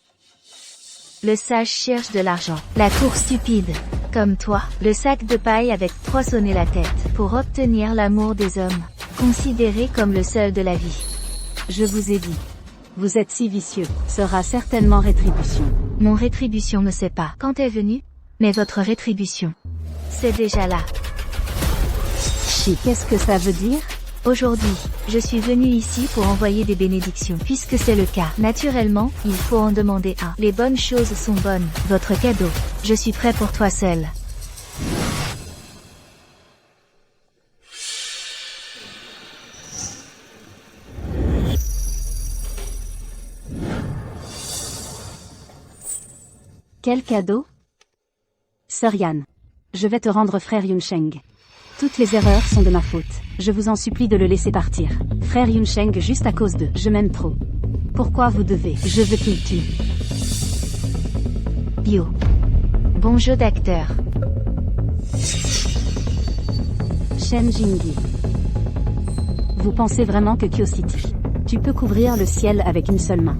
Le sage cherche de l'argent. La cour stupide. Comme toi, le sac de paille avec poissonner la tête. Pour obtenir l'amour des hommes. Considéré comme le seul de la vie. Je vous ai dit. Vous êtes si vicieux. Sera certainement rétribution. Mon rétribution ne sait pas quand est venue. Mais votre rétribution. C'est déjà là. Chi, qu'est-ce que ça veut dire? Aujourd'hui, je suis venu ici pour envoyer des bénédictions. Puisque c'est le cas, naturellement, il faut en demander un. Les bonnes choses sont bonnes. Votre cadeau. Je suis prêt pour toi seul. Quel cadeau? Sir Yan. Je vais te rendre frère Yunsheng. Toutes les erreurs sont de ma faute. Je vous en supplie de le laisser partir. Frère Yunsheng juste à cause de je m'aime trop. Pourquoi vous devez? Je veux qu'il tue. Yo. Bon jeu d'acteur. Shen Jingyi. Vous pensez vraiment que Kyo City, tu peux couvrir le ciel avec une seule main?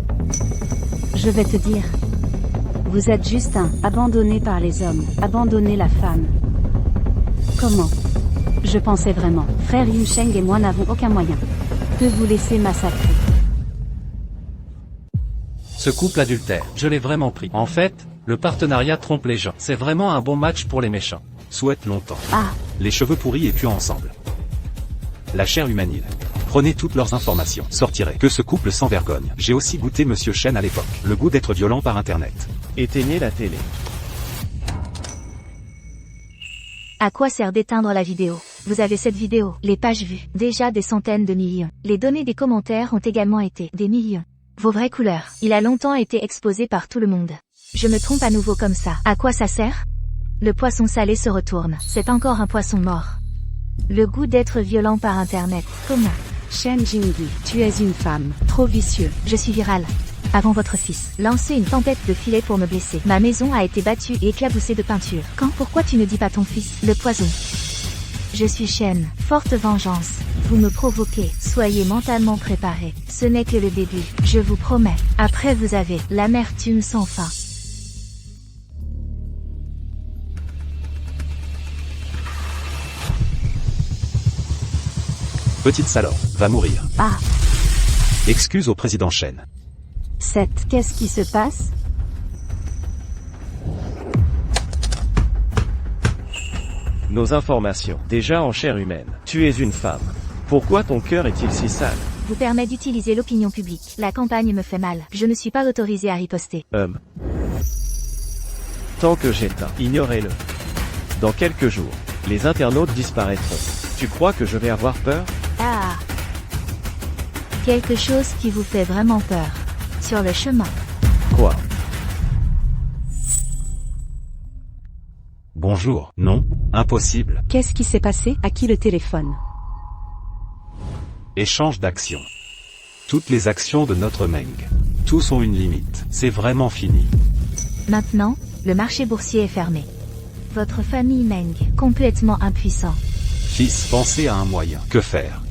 Je vais te dire. Vous êtes juste un abandonné par les hommes, abandonné la femme. Comment? Je pensais vraiment, frère Yunsheng et moi n'avons aucun moyen de vous laisser massacrer. Ce couple adultère, je l'ai vraiment pris. En fait, le partenariat trompe les gens. C'est vraiment un bon match pour les méchants. Souhaite longtemps. Ah, Les cheveux pourris et puants ensemble. La chair humanile. Prenez toutes leurs informations. Sortirez. Que ce couple sans vergogne. J'ai aussi goûté Monsieur Shen à l'époque. Le goût d'être violent par internet. Éteignez la télé. À quoi sert d'éteindre la vidéo? Vous avez cette vidéo, les pages vues, déjà des centaines de millions. Les données des commentaires ont également été des millions. Vos vraies couleurs, il a longtemps été exposé par tout le monde. Je me trompe à nouveau comme ça. À quoi ça sert? Le poisson salé se retourne. C'est encore un poisson mort. Le goût d'être violent par internet. Comment? Shen Jingyi, tu es une femme, trop vicieux. Je suis virale. Avant votre fils, lancez une tempête de filets pour me blesser. Ma maison a été battue et éclaboussée de peinture. Quand? Pourquoi tu ne dis pas ton fils? Le poison. Je suis Shen. Forte vengeance. Vous me provoquez. Soyez mentalement préparés. Ce n'est que le début. Je vous promets. Après vous avez l'amertume sans fin. Petite salope, va mourir. ah, Excuse au président Shen. qu'est-ce qui se passe? Nos informations, déjà en chair humaine. Tu es une femme. Pourquoi ton cœur est-il si sale? Vous permet d'utiliser l'opinion publique. La campagne me fait mal. Je ne suis pas autorisé à riposter. Tant que j'éteins, ignorez-le. Dans quelques jours, les internautes disparaîtront. Tu crois que je vais avoir peur? Ah. Quelque chose qui vous fait vraiment peur. Sur le chemin. Quoi? Bonjour. Non, impossible. Qu'est-ce qui s'est passé? À qui le téléphone? Échange d'actions. Toutes les actions de notre Meng. Tous ont une limite. C'est vraiment fini. Maintenant, le marché boursier est fermé. Votre famille Meng, complètement impuissant. Fils, pensez à un moyen. Que faire?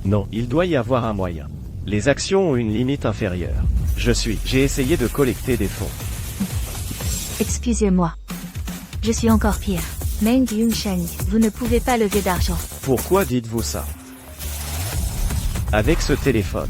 Non, il doit y avoir un moyen. Les actions ont une limite inférieure. J'ai essayé de collecter des fonds. Excusez-moi. Je suis encore pire. Meng Yunsheng, vous ne pouvez pas lever d'argent. Pourquoi dites-vous ça? Avec ce téléphone.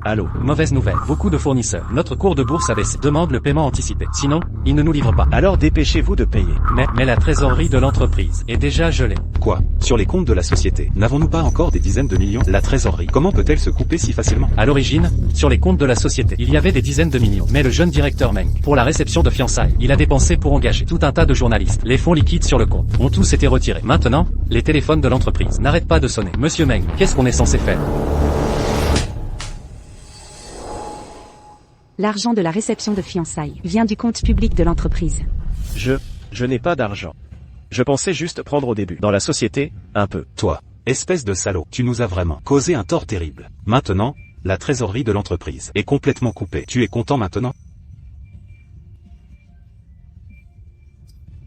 Allô? Mauvaise nouvelle. Beaucoup de fournisseurs. Notre cours de bourse a baissé. Demande le paiement anticipé. Sinon, ils ne nous livrent pas. Alors dépêchez-vous de payer. Mais la trésorerie de l'entreprise est déjà gelée. Quoi? Sur les comptes de la société, n'avons-nous pas encore des dizaines de millions? La trésorerie, comment peut-elle se couper si facilement? À l'origine, sur les comptes de la société, il y avait des dizaines de millions. Mais le jeune directeur Meng, pour la réception de fiançailles, il a dépensé pour engager tout un tas de journalistes. Les fonds liquides sur le compte ont tous été retirés. Maintenant, les téléphones de l'entreprise n'arrêtent pas de sonner. Monsieur Meng, qu'est-ce qu'on est censé faire? L'argent de la réception de fiançailles vient du compte public de l'entreprise. Je n'ai pas d'argent. Je pensais juste prendre au début. Dans la société, un peu. Toi, espèce de salaud, tu nous as vraiment causé un tort terrible. Maintenant, la trésorerie de l'entreprise est complètement coupée. Tu es content maintenant?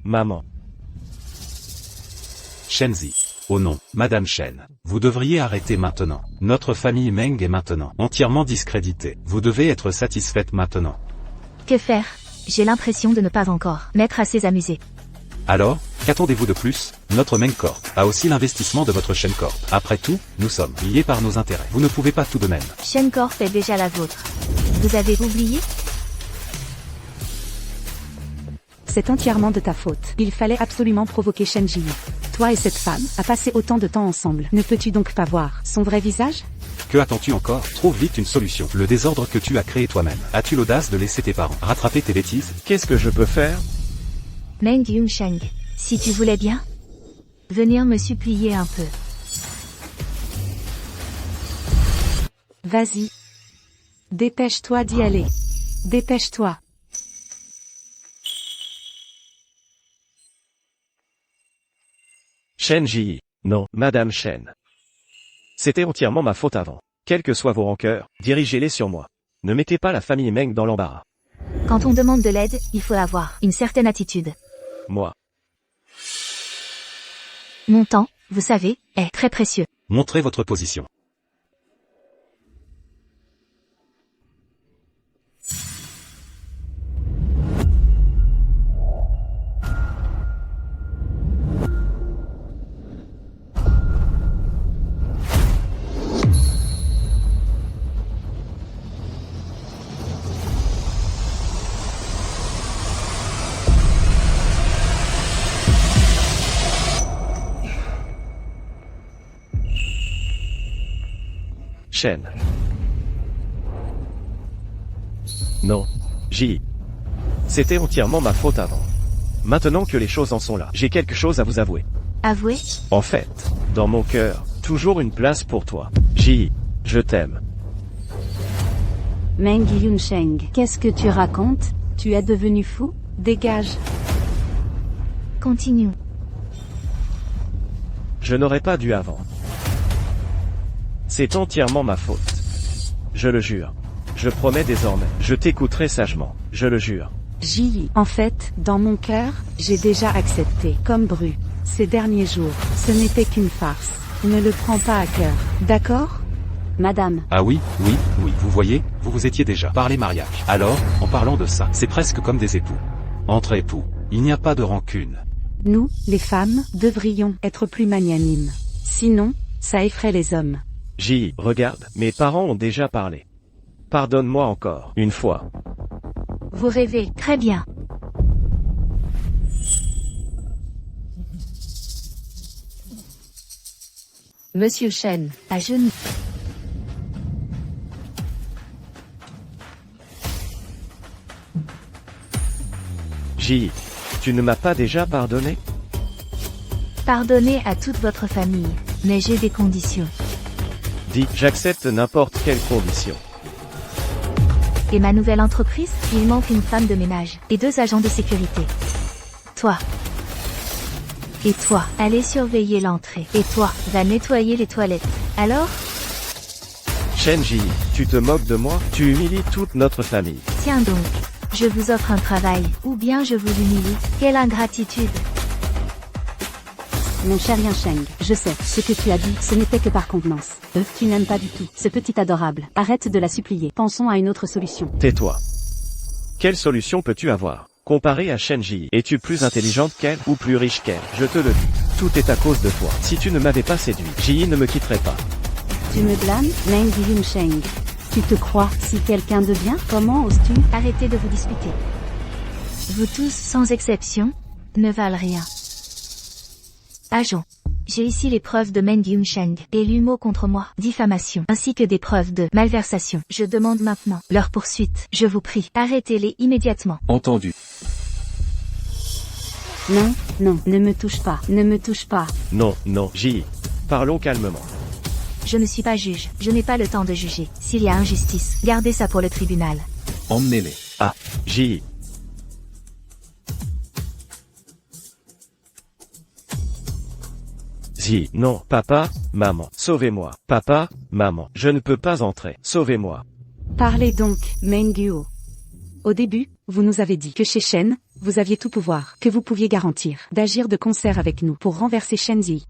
Maman. Shenzi. Oh non, Madame Shen. Vous devriez arrêter maintenant. Notre famille Meng est maintenant entièrement discréditée. Vous devez être satisfaite maintenant. Que faire? J'ai l'impression de ne pas encore m'être assez amusé. Alors, qu'attendez-vous de plus? Notre Meng Corp a aussi l'investissement de votre Shen Corp. Après tout, nous sommes liés par nos intérêts. Vous ne pouvez pas tout de même. Shen Corp est déjà la vôtre. Vous avez oublié? C'est entièrement de ta faute. Il fallait absolument provoquer Shen Jingyi. Toi et cette femme, à passer autant de temps ensemble. Ne peux-tu donc pas voir son vrai visage? Que attends-tu encore? Trouve vite une solution. Le désordre que tu as créé toi-même. As-tu l'audace de laisser tes parents rattraper tes bêtises? Qu'est-ce que je peux faire? Meng Yunsheng, si tu voulais bien venir me supplier un peu. Vas-y. Dépêche-toi d'y aller. Dépêche-toi. Shen Ji. Non, Madame Shen. C'était entièrement ma faute avant. Quelles que soient vos rancœurs, dirigez-les sur moi. Ne mettez pas la famille Meng dans l'embarras. Quand on demande de l'aide, il faut avoir une certaine attitude. Moi. Mon temps, vous savez, est très précieux. Montrez votre position. Shen. Non. Ji. C'était entièrement ma faute avant. Maintenant que les choses en sont là, j'ai quelque chose à vous avouer. Avouez? En fait, dans mon cœur, toujours une place pour toi. Ji, je t'aime. Meng Yunsheng, qu'est-ce que tu racontes? Tu es devenu fou? Dégage. Continue. Je n'aurais pas dû avant. C'est entièrement ma faute. Je le jure. Je promets désormais. Je t'écouterai sagement. Je le jure. Ji, en fait, dans mon cœur, j'ai déjà accepté, comme Bru. Ces derniers jours, ce n'était qu'une farce. Ne le prends pas à cœur. D'accord? Madame, Ah oui, vous voyez, vous vous étiez déjà parlé mariage. Alors, en parlant de ça, c'est presque comme des époux. Entre époux, il n'y a pas de rancune. Nous, les femmes, devrions être plus magnanimes. Sinon, ça effraie les hommes. Ji, regarde, mes parents ont déjà parlé. Pardonne-moi encore, une fois. Vous rêvez, très bien. Monsieur Shen, À genoux. Ji, tu ne m'as pas déjà pardonné? Pardonnez à toute votre famille, mais j'ai des conditions. Dis, j'accepte n'importe quelle condition. Et ma nouvelle entreprise, il manque une femme de ménage et 2 agents de sécurité. Toi. Et toi, allez surveiller l'entrée. Et toi, va nettoyer les toilettes. Alors? Shen Ji, tu te moques de moi? Tu humilies toute notre famille. Tiens donc. Je vous offre un travail, ou bien je vous humilie. Quelle ingratitude. mon cher Yunsheng, je sais, ce que tu as dit, ce n'était que par convenance. Tu n'aimes pas du tout ce petit adorable. Arrête de la supplier. Pensons à une autre solution. Tais-toi. Quelle solution peux-tu avoir? Comparé à Shen Ji, es-tu plus intelligente qu'elle, ou plus riche qu'elle? Je te le dis. Tout est à cause de toi. Si tu ne m'avais pas séduit, Ji ne me quitterait pas. Tu me blâmes, Meng Yunsheng. Tu te crois si quelqu'un de bien? Comment oses-tu? Arrêtez de vous disputer. Vous tous, sans exception, ne valent rien. Agent. J'ai ici les preuves de Meng Yunsheng et l'humo contre moi, diffamation, ainsi que des preuves de malversation. Je demande maintenant leur poursuite. Je vous prie, arrêtez-les immédiatement. Entendu. Non, non, ne me touche pas, ne me touche pas. Non, non, Ji. Parlons calmement. Je ne suis pas juge, je n'ai pas le temps de juger. S'il y a injustice, gardez ça pour le tribunal. Emmenez-les. Ah, Ji. Ji, non, papa, maman, sauvez-moi. Papa, maman, je ne peux pas entrer, sauvez-moi. Parlez donc, Mengguo. Au début, vous nous avez dit que chez Shen, vous aviez tout pouvoir, que vous pouviez garantir d'agir de concert avec nous pour renverser Shenzi.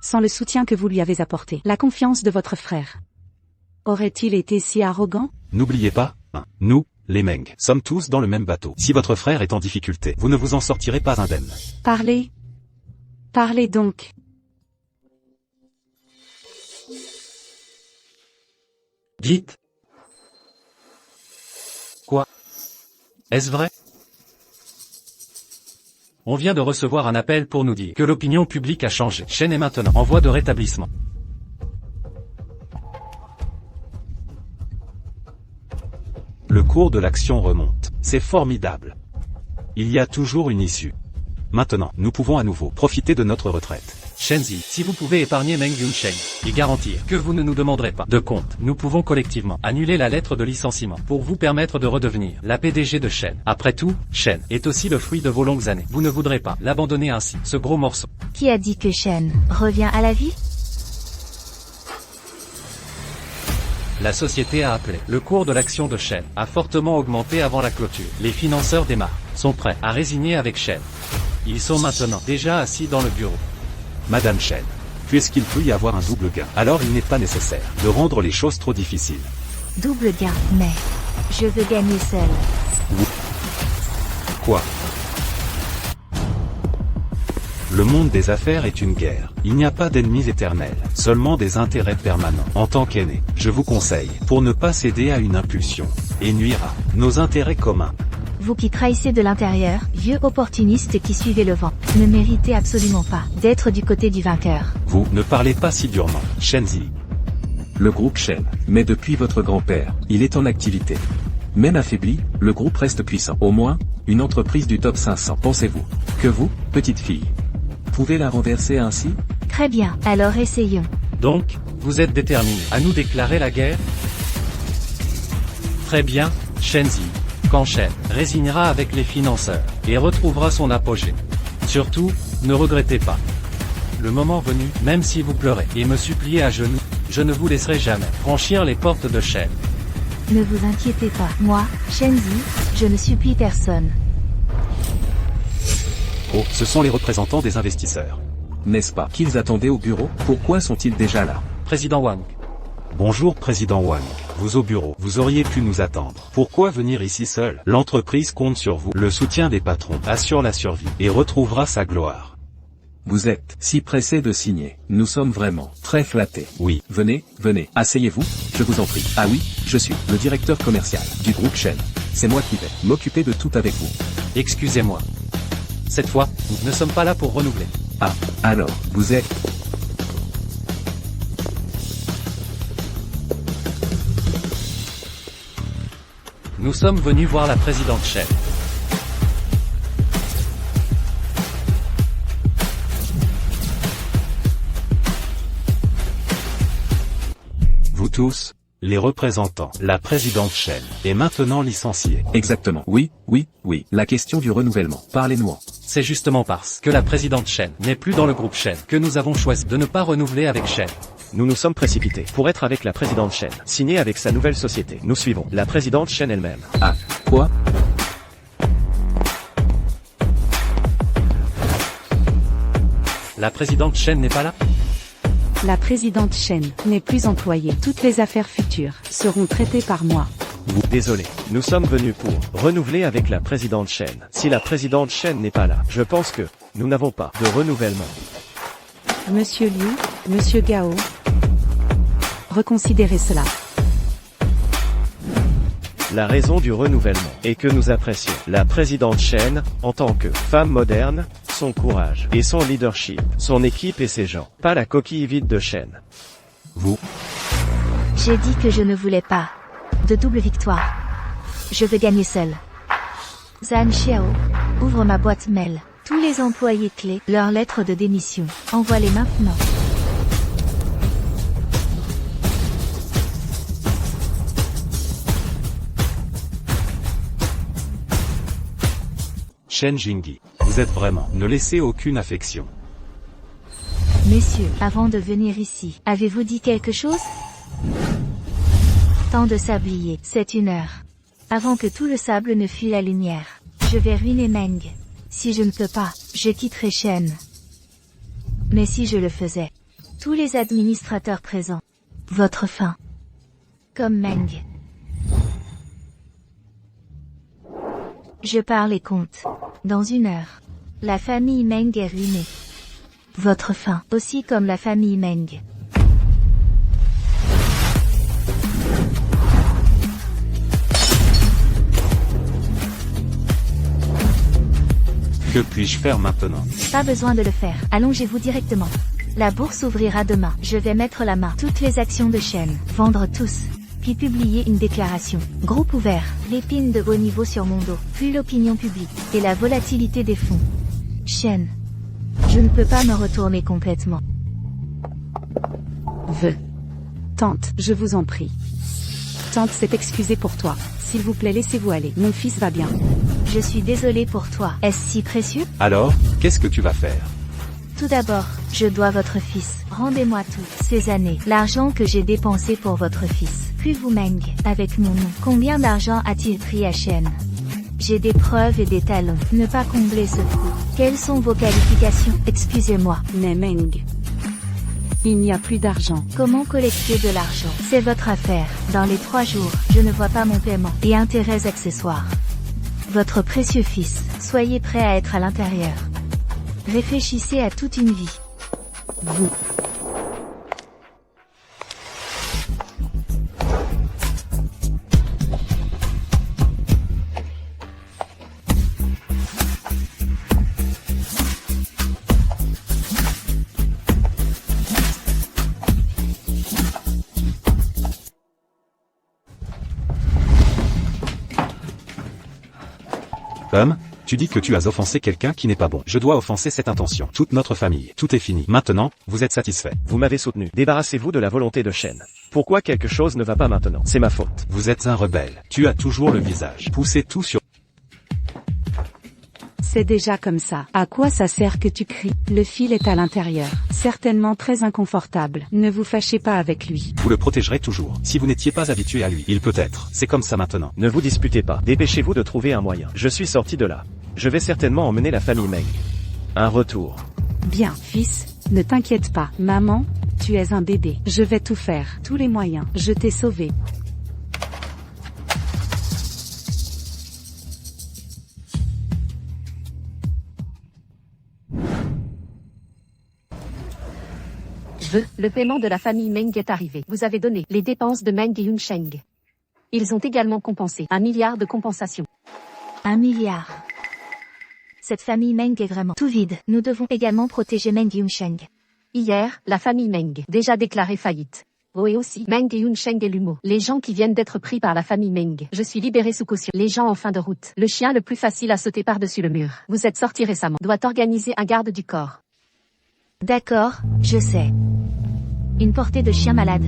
Sans le soutien que vous lui avez apporté, la confiance de votre frère. Aurait-il été si arrogant? N'oubliez pas, nous, les Meng, sommes tous dans le même bateau. Si votre frère est en difficulté, vous ne vous en sortirez pas indemne. Parlez. Parlez donc. Dites. Quoi? Est-ce vrai? On vient de recevoir un appel pour nous dire que l'opinion publique a changé. Shen est maintenant en voie de rétablissement. Le cours de l'action remonte. C'est formidable. Il y a toujours une issue. Maintenant, nous pouvons à nouveau profiter de notre retraite. Shenzi, si vous pouvez épargner Meng Yunsheng et garantir que vous ne nous demanderez pas de compte, nous pouvons collectivement annuler la lettre de licenciement pour vous permettre de redevenir la PDG de Shen. Après tout, Shen est aussi le fruit de vos longues années. Vous ne voudrez pas l'abandonner ainsi, ce gros morceau. Qui a dit que Shen revient à la vie? La société a appelé. Le cours de l'action de Shen a fortement augmenté avant la clôture. Les financeurs des marques sont prêts à résigner avec Shen. Ils sont maintenant déjà assis dans le bureau. Madame Shen, puisqu'il peut y avoir un double gain, alors il n'est pas nécessaire de rendre les choses trop difficiles. Double gain, mais je veux gagner seul. Quoi? Le monde des affaires est une guerre. Il n'y a pas d'ennemis éternels, seulement des intérêts permanents. En tant qu'aîné, je vous conseille, pour ne pas céder à une impulsion, et nuire à nos intérêts communs. Vous qui trahissez de l'intérieur, vieux opportuniste qui suivez le vent, ne méritez absolument pas d'être du côté du vainqueur. Vous ne parlez pas si durement, Shenzi. Le groupe Shen, mais depuis votre grand-père, il est en activité. Même affaibli, le groupe reste puissant. Au moins, une entreprise du top 500. Pensez-vous que vous, petite fille, pouvez la renverser ainsi? Très bien, alors essayons. Donc, vous êtes déterminé à nous déclarer la guerre? Très bien, Shenzi. Quand Shen résignera avec les financeurs et retrouvera son apogée. Surtout, ne regrettez pas. Le moment venu, même si vous pleurez et me suppliez à genoux, je ne vous laisserai jamais franchir les portes de Shen. Ne vous inquiétez pas, moi, Shenzi, je ne supplie personne. Oh, ce sont les représentants des investisseurs. N'est-ce pas qu'ils attendaient au bureau? Pourquoi sont-ils déjà là? Président Wang. Bonjour Président Wang, vous au bureau, vous auriez pu nous attendre. Pourquoi venir ici seul? L'entreprise compte sur vous. Le soutien des patrons assure la survie et retrouvera sa gloire. Vous êtes si pressé de signer. Nous sommes vraiment très flattés. Oui. Venez, venez, asseyez-vous, je vous en prie. Ah oui, je suis le directeur commercial du groupe Shen. C'est moi qui vais m'occuper de tout avec vous. Excusez-moi. Cette fois, nous ne sommes pas là pour renouveler. Ah, alors, vous êtes... Nous sommes venus voir la présidente Shen. Vous tous, les représentants, la présidente Shen, est maintenant licenciée. Exactement. Oui, oui, oui. La question du renouvellement. Parlez-nous. C'est justement parce que la présidente Shen n'est plus dans le groupe Shen que nous avons choisi de ne pas renouveler avec Shen. Nous nous sommes précipités pour être avec la présidente Shen, signer avec sa nouvelle société. Nous suivons la présidente Shen elle-même. Ah, quoi? La présidente Shen n'est pas là? La présidente Shen n'est plus employée. Toutes les affaires futures seront traitées par moi. Désolé, nous sommes venus pour renouveler avec la présidente Shen. Si la présidente Shen n'est pas là, je pense que nous n'avons pas de renouvellement. Monsieur Liu, Monsieur Gao, reconsidérez cela. La raison du renouvellement est que nous apprécions la présidente Shen en tant que femme moderne, son courage et son leadership, son équipe et ses gens, pas la coquille vide de Shen. Vous, J'ai dit que je ne voulais pas de double victoire. Je veux gagner seul. Zhan Xiao, ouvre ma boîte mail. Tous les employés clés, leurs lettres de démission. Envoie-les maintenant. Shen Jingyi, vous êtes vraiment, ne laissez aucune affection. Messieurs, avant de venir ici, avez-vous dit quelque chose? Tant de sablier, c'est 1 heure. Avant que tout le sable ne fuit la lumière. Je vais ruiner Meng. Si je ne peux pas, je quitterai Shen. Mais si je le faisais, tous les administrateurs présents, votre fin. Comme Meng. Je parle et compte. Dans 1 heure, la famille Meng est ruinée. Votre fin, aussi comme la famille Meng. Que puis-je faire maintenant? Pas besoin de le faire, allongez-vous directement. La bourse ouvrira demain, je vais mettre la main. Toutes les actions de Shen, vendre tous. Puis publier une déclaration. Groupe ouvert, l'épine de haut niveau sur mon dos, plus l'opinion publique, et la volatilité des fonds. Shen. Je ne peux pas me retourner complètement. Tante, je vous en prie. Tante s'est excusée pour toi. S'il vous plaît, laissez-vous aller. Mon fils va bien. Je suis désolée pour toi. Est-ce si précieux? Alors, qu'est-ce que tu vas faire? Tout d'abord, je dois votre fils. Rendez-moi toutes ces années, l'argent que j'ai dépensé pour votre fils. Puis vous Meng, avec mon nom. Combien d'argent a-t-il pris à Shen? J'ai des preuves et des talons. Ne pas combler ce trou. Quelles sont vos qualifications? Excusez-moi. Mais Meng, il n'y a plus d'argent. Comment collecter de l'argent? C'est votre affaire. Dans les 3 jours, je ne vois pas mon paiement. Et intérêts accessoires. Votre précieux fils, soyez prêt à être à l'intérieur. Réfléchissez à toute une vie. Vous. Tom, tu dis que tu as offensé quelqu'un qui n'est pas bon. Je dois offenser cette intention. Toute notre famille. Tout est fini. Maintenant, vous êtes satisfait. Vous m'avez soutenu. Débarrassez-vous de la volonté de Shen. Pourquoi quelque chose ne va pas maintenant? C'est ma faute. Vous êtes un rebelle. Tu as toujours le visage. Poussez tout sur... C'est déjà comme ça. À quoi ça sert que tu cries? Le fil est à l'intérieur. Certainement très inconfortable. Ne vous fâchez pas avec lui. Vous le protégerez toujours. Si vous n'étiez pas habitué à lui, il peut être. C'est comme ça maintenant. Ne vous disputez pas. Dépêchez-vous de trouver un moyen. Je suis sorti de là. Je vais certainement emmener la famille Meng. Un retour. Bien, fils, ne t'inquiète pas. Maman, tu es un bébé. Je vais tout faire. Tous les moyens. Je t'ai sauvé. Le paiement de la famille Meng est arrivé. Vous avez donné les dépenses de Meng et Yunsheng. Ils ont également compensé 1 milliard de compensation. 1 milliard. Cette famille Meng est vraiment tout vide. Nous devons également protéger Meng Yunsheng. Hier, la famille Meng, déjà déclarée faillite. Oh et aussi, Meng et Yunsheng et Lumo. Les gens qui viennent d'être pris par la famille Meng. Je suis libéré sous caution. Les gens en fin de route. Le chien le plus facile à sauter par-dessus le mur. Vous êtes sorti récemment. Doit organiser un garde du corps. D'accord, je sais. Une portée de chien malade.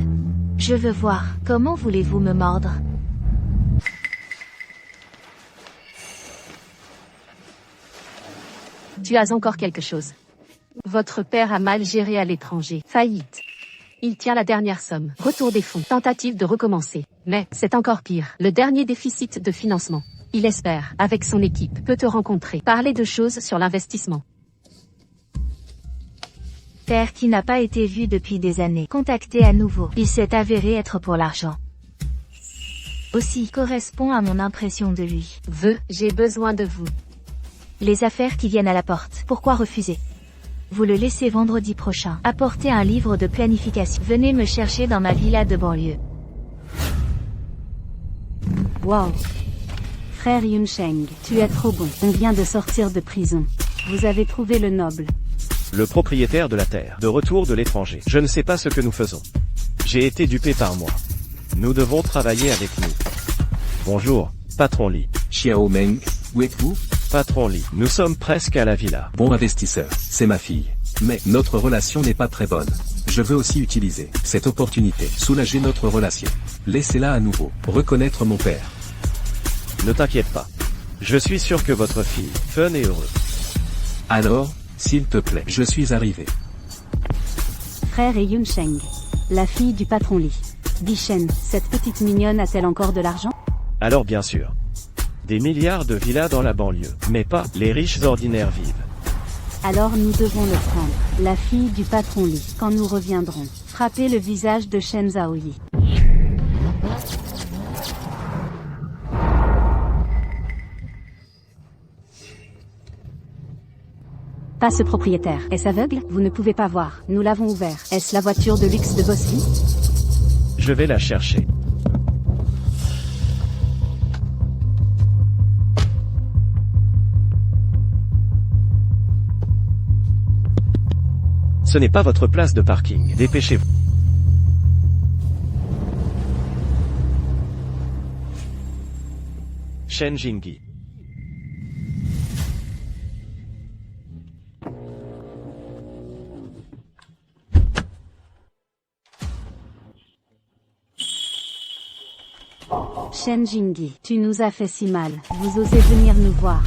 Je veux voir. Comment voulez-vous me mordre? Tu as encore quelque chose. Votre père a mal géré à l'étranger. Faillite. Il tient la dernière somme. Retour des fonds. Tentative de recommencer. Mais, c'est encore pire. Le dernier déficit de financement. Il espère, avec son équipe, peut te rencontrer. Parler de choses sur l'investissement. Père qui n'a pas été vu depuis des années. Contacté à nouveau. Il s'est avéré être pour l'argent. Aussi, correspond à mon impression de lui. J'ai besoin de vous. Les affaires qui viennent à la porte. Pourquoi refuser? Vous le laissez vendredi prochain. Apportez un livre de planification. Venez me chercher dans ma villa de banlieue. Wow. Frère Yunsheng, tu es trop bon. On vient de sortir de prison. Vous avez trouvé le noble. Le propriétaire de la terre. De retour de l'étranger. Je ne sais pas ce que nous faisons. J'ai été dupé par moi. Nous devons travailler avec nous. Bonjour, patron Li. Xiao Meng, où êtes-vous? Patron Li, nous sommes presque à la villa. Bon investisseur, c'est ma fille. Mais notre relation n'est pas très bonne. Je veux aussi utiliser cette opportunité, soulager notre relation. Laissez-la à nouveau, reconnaître mon père. Ne t'inquiète pas. Je suis sûr que votre fille, fun et heureux. Alors, s'il te plaît, je suis arrivé. Frère et Yunsheng. La fille du patron Li. Bishen, cette petite mignonne a-t-elle encore de l'argent? Alors bien sûr. Des milliards de villas dans la banlieue, mais pas les riches ordinaires vivent. Alors nous devons le prendre. La fille du patron Li. Quand nous reviendrons, frappez le visage de Shen Zhaoyi. Pas ce propriétaire. Est-ce aveugle? Vous ne pouvez pas voir. Nous l'avons ouvert. Est-ce la voiture de luxe de Boss Lee? Je vais la chercher. Ce n'est pas votre place de parking. Dépêchez-vous. Shen Jingyi. Shen Jingyi, tu nous as fait si mal. Vous osez venir nous voir.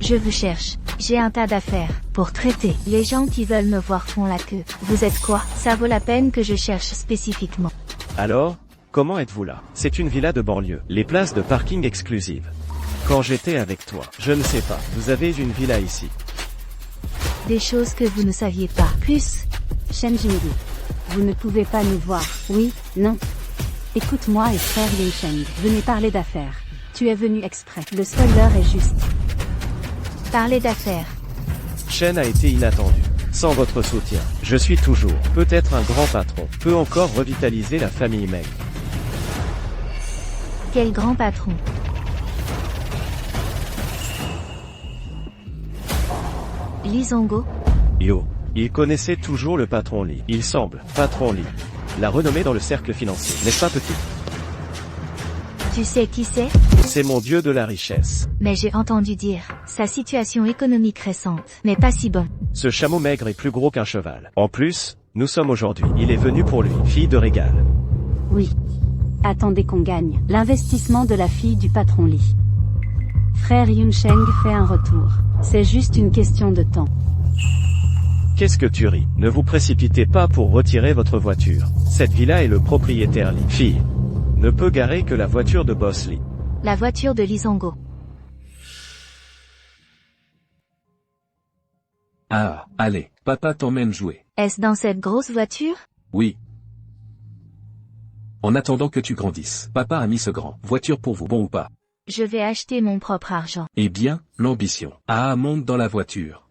Je vous cherche. J'ai un tas d'affaires pour traiter. Les gens qui veulent me voir font la queue. Vous êtes quoi? Ça vaut la peine que je cherche spécifiquement. Alors, comment êtes-vous là? C'est une villa de banlieue. Les places de parking exclusives. Quand j'étais avec toi, je ne sais pas, vous avez une villa ici. Des choses que vous ne saviez pas. Plus. Shen Jingyi, vous ne pouvez pas nous voir. Oui, non. Écoute-moi et frère Yunsheng, venez parler d'affaires. Tu es venu exprès. Le spoiler est juste. Parler d'affaires. Shen a été inattendu. Sans votre soutien, je suis toujours, peut-être un grand patron, peut encore revitaliser la famille Meng. Quel grand patron. Li Zongo? Yo. Il connaissait toujours le patron Li. Il semble, patron Li. La renommée dans le cercle financier, n'est-ce pas petit? Tu sais qui c'est? C'est mon dieu de la richesse. Mais j'ai entendu dire, sa situation économique récente n'est pas si bonne. Ce chameau maigre est plus gros qu'un cheval. En plus, nous sommes aujourd'hui. Il est venu pour lui, fille de régal. Oui. Attendez qu'on gagne. L'investissement de la fille du patron Li. Frère Yunsheng fait un retour. C'est juste une question de temps. Qu'est-ce que tu ris? Ne vous précipitez pas pour retirer votre voiture. Cette villa est le propriétaire Li. Fille. Ne peut garer que la voiture de Boss Li. La voiture de Li Zongo. Ah, allez, papa t'emmène jouer. Est-ce dans cette grosse voiture? Oui. En attendant que tu grandisses, papa a mis ce grand voiture pour vous, bon ou pas? Je vais acheter mon propre argent. Eh bien, l'ambition. Ah, monte dans la voiture.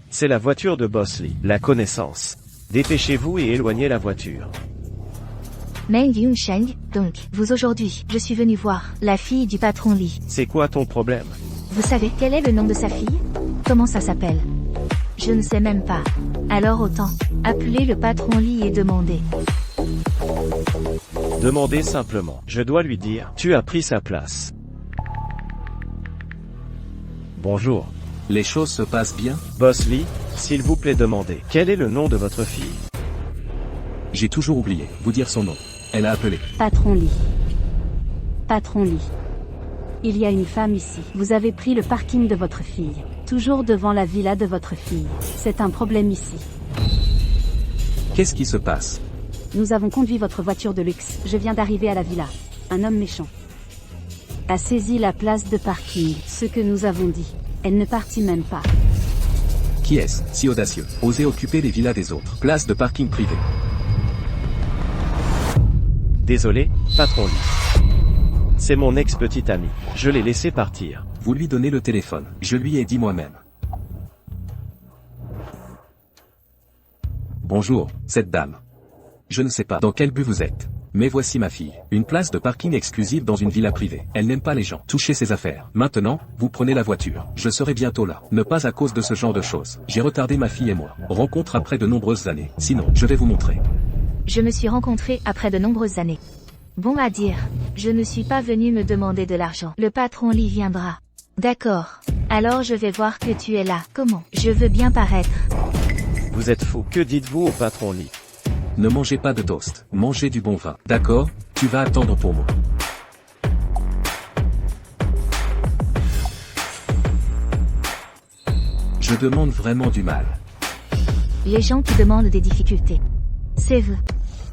C'est la voiture de Boss Li, la connaissance. Dépêchez-vous et éloignez la voiture. Meng Yunsheng, donc, vous aujourd'hui, je suis venu voir la fille du patron Li. C'est quoi ton problème? Vous savez quel est le nom de sa fille? Comment ça s'appelle? Je ne sais même pas. Alors autant appeler le patron Li et demander. Demandez simplement. Je dois lui dire, tu as pris sa place. Bonjour. Les choses se passent bien? Boss Li, s'il vous plaît demandez, quel est le nom de votre fille? J'ai toujours oublié, vous dire son nom. Elle a appelé. Patron Li. Patron Li. Il y a une femme ici. Vous avez pris le parking de votre fille. Toujours devant la villa de votre fille. C'est un problème ici. Qu'est-ce qui se passe? Nous avons conduit votre voiture de luxe. Je viens d'arriver à la villa. Un homme méchant a saisi la place de parking. Ce que nous avons dit. Elle ne partit même pas. Qui est-ce, si audacieux, oser occuper les villas des autres? Place de parking privée. Désolé, patron Li. C'est mon ex-petite amie. Je l'ai laissé partir. Vous lui donnez le téléphone. Je lui ai dit moi-même. Bonjour, cette dame. Je ne sais pas dans quel but vous êtes. Mais voici ma fille. Une place de parking exclusive dans une villa privée. Elle n'aime pas les gens. Touchez ses affaires. Maintenant, vous prenez la voiture. Je serai bientôt là. Ne pas à cause de ce genre de choses. J'ai retardé ma fille et moi. Rencontre après de nombreuses années. Sinon, je vais vous montrer. Je me suis rencontré après de nombreuses années. Bon à dire, je ne suis pas venu me demander de l'argent. Le patron Li viendra. D'accord. Alors je vais voir que tu es là. Comment? Je veux bien paraître. Vous êtes fou. Que dites-vous au patron Li? Ne mangez pas de toast. Mangez du bon vin. D'accord? Tu vas attendre pour moi. Je demande vraiment du mal. Les gens qui demandent des difficultés. C'est vous.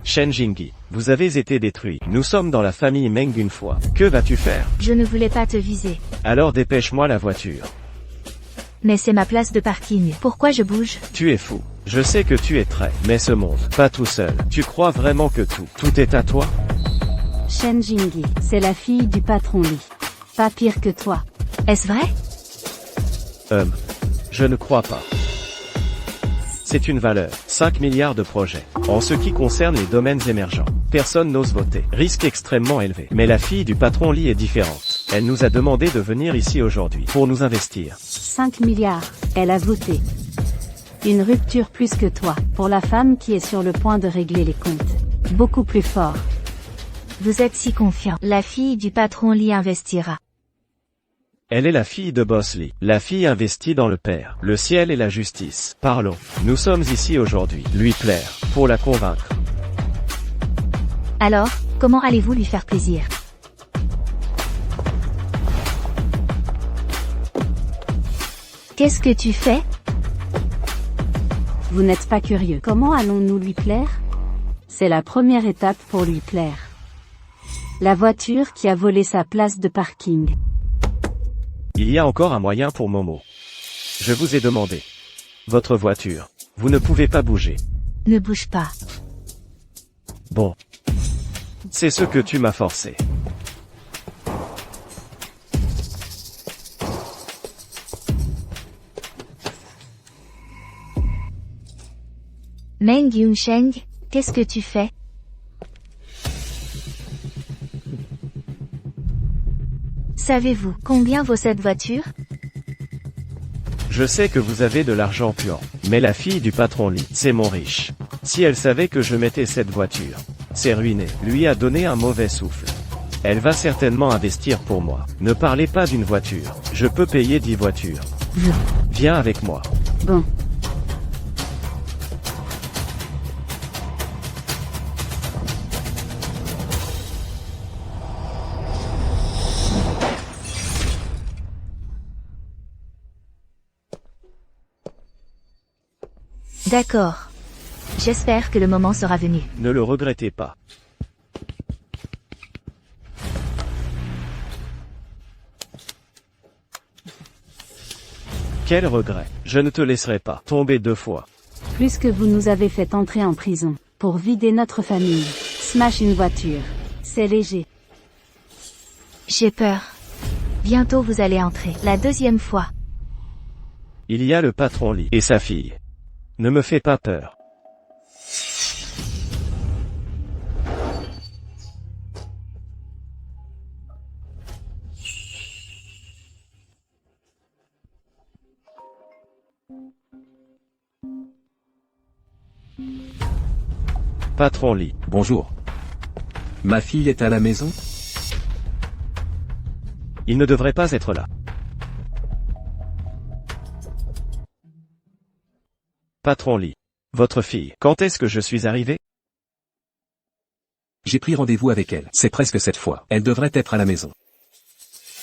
Shen Jingyi, vous avez été détruit. Nous sommes dans la famille Meng une fois. Que vas-tu faire? Je ne voulais pas te viser. Alors dépêche-moi la voiture. Mais c'est ma place de parking. Pourquoi je bouge? Tu es fou. Je sais que tu es très, mais ce monde, pas tout seul. Tu crois vraiment que tout est à toi? Shen Jingyi, c'est la fille du patron Li. Pas pire que toi. Est-ce vrai? Je ne crois pas. C'est une valeur, 5 milliards de projets. En ce qui concerne les domaines émergents, personne n'ose voter. Risque extrêmement élevé. Mais la fille du patron Li est différente. Elle nous a demandé de venir ici aujourd'hui, pour nous investir. 5 milliards, elle a voté. Une rupture plus que toi, pour la femme qui est sur le point de régler les comptes. Beaucoup plus fort. Vous êtes si confiant. La fille du patron Li investira. Elle est la fille de Boss Li. La fille investie dans le père, le ciel et la justice. Parlons. Nous sommes ici aujourd'hui. Lui plaire. Pour la convaincre. Alors, Comment allez-vous lui faire plaisir? Qu'est-ce que tu fais? Vous n'êtes pas curieux. Comment allons-nous lui plaire? C'est la première étape pour lui plaire. La voiture qui a volé sa place de parking. Il y a encore un moyen pour Momo. Je vous ai demandé. Votre voiture. Vous ne pouvez pas bouger. Ne bouge pas. Bon. C'est ce que tu m'as forcé. Meng Yunsheng, qu'est-ce que tu fais? Savez-vous combien vaut cette voiture? Je sais que vous avez de l'argent puant. Mais la fille du patron Lee, c'est mon riche. Si elle savait que je mettais cette voiture, c'est ruiné. Lui a donné un mauvais souffle. Elle va certainement investir pour moi. Ne parlez pas d'une voiture. Je peux payer 10 voitures. Viens avec moi. Bon. D'accord. J'espère que le moment sera venu. Ne le regrettez pas. Quel regret. Je ne te laisserai pas tomber 2 fois. Puisque vous nous avez fait entrer en prison, pour vider notre famille, smash une voiture. C'est léger. J'ai peur. Bientôt vous allez entrer. La 2e fois. Il y a le patron Lee et sa fille. Ne me fais pas peur. Patron Lee. Bonjour. Ma fille est à la maison? Il ne devrait pas être là. Patron Lee. Votre fille. Quand est-ce que je suis arrivé? J'ai pris rendez-vous avec elle. C'est presque cette fois. Elle devrait être à la maison.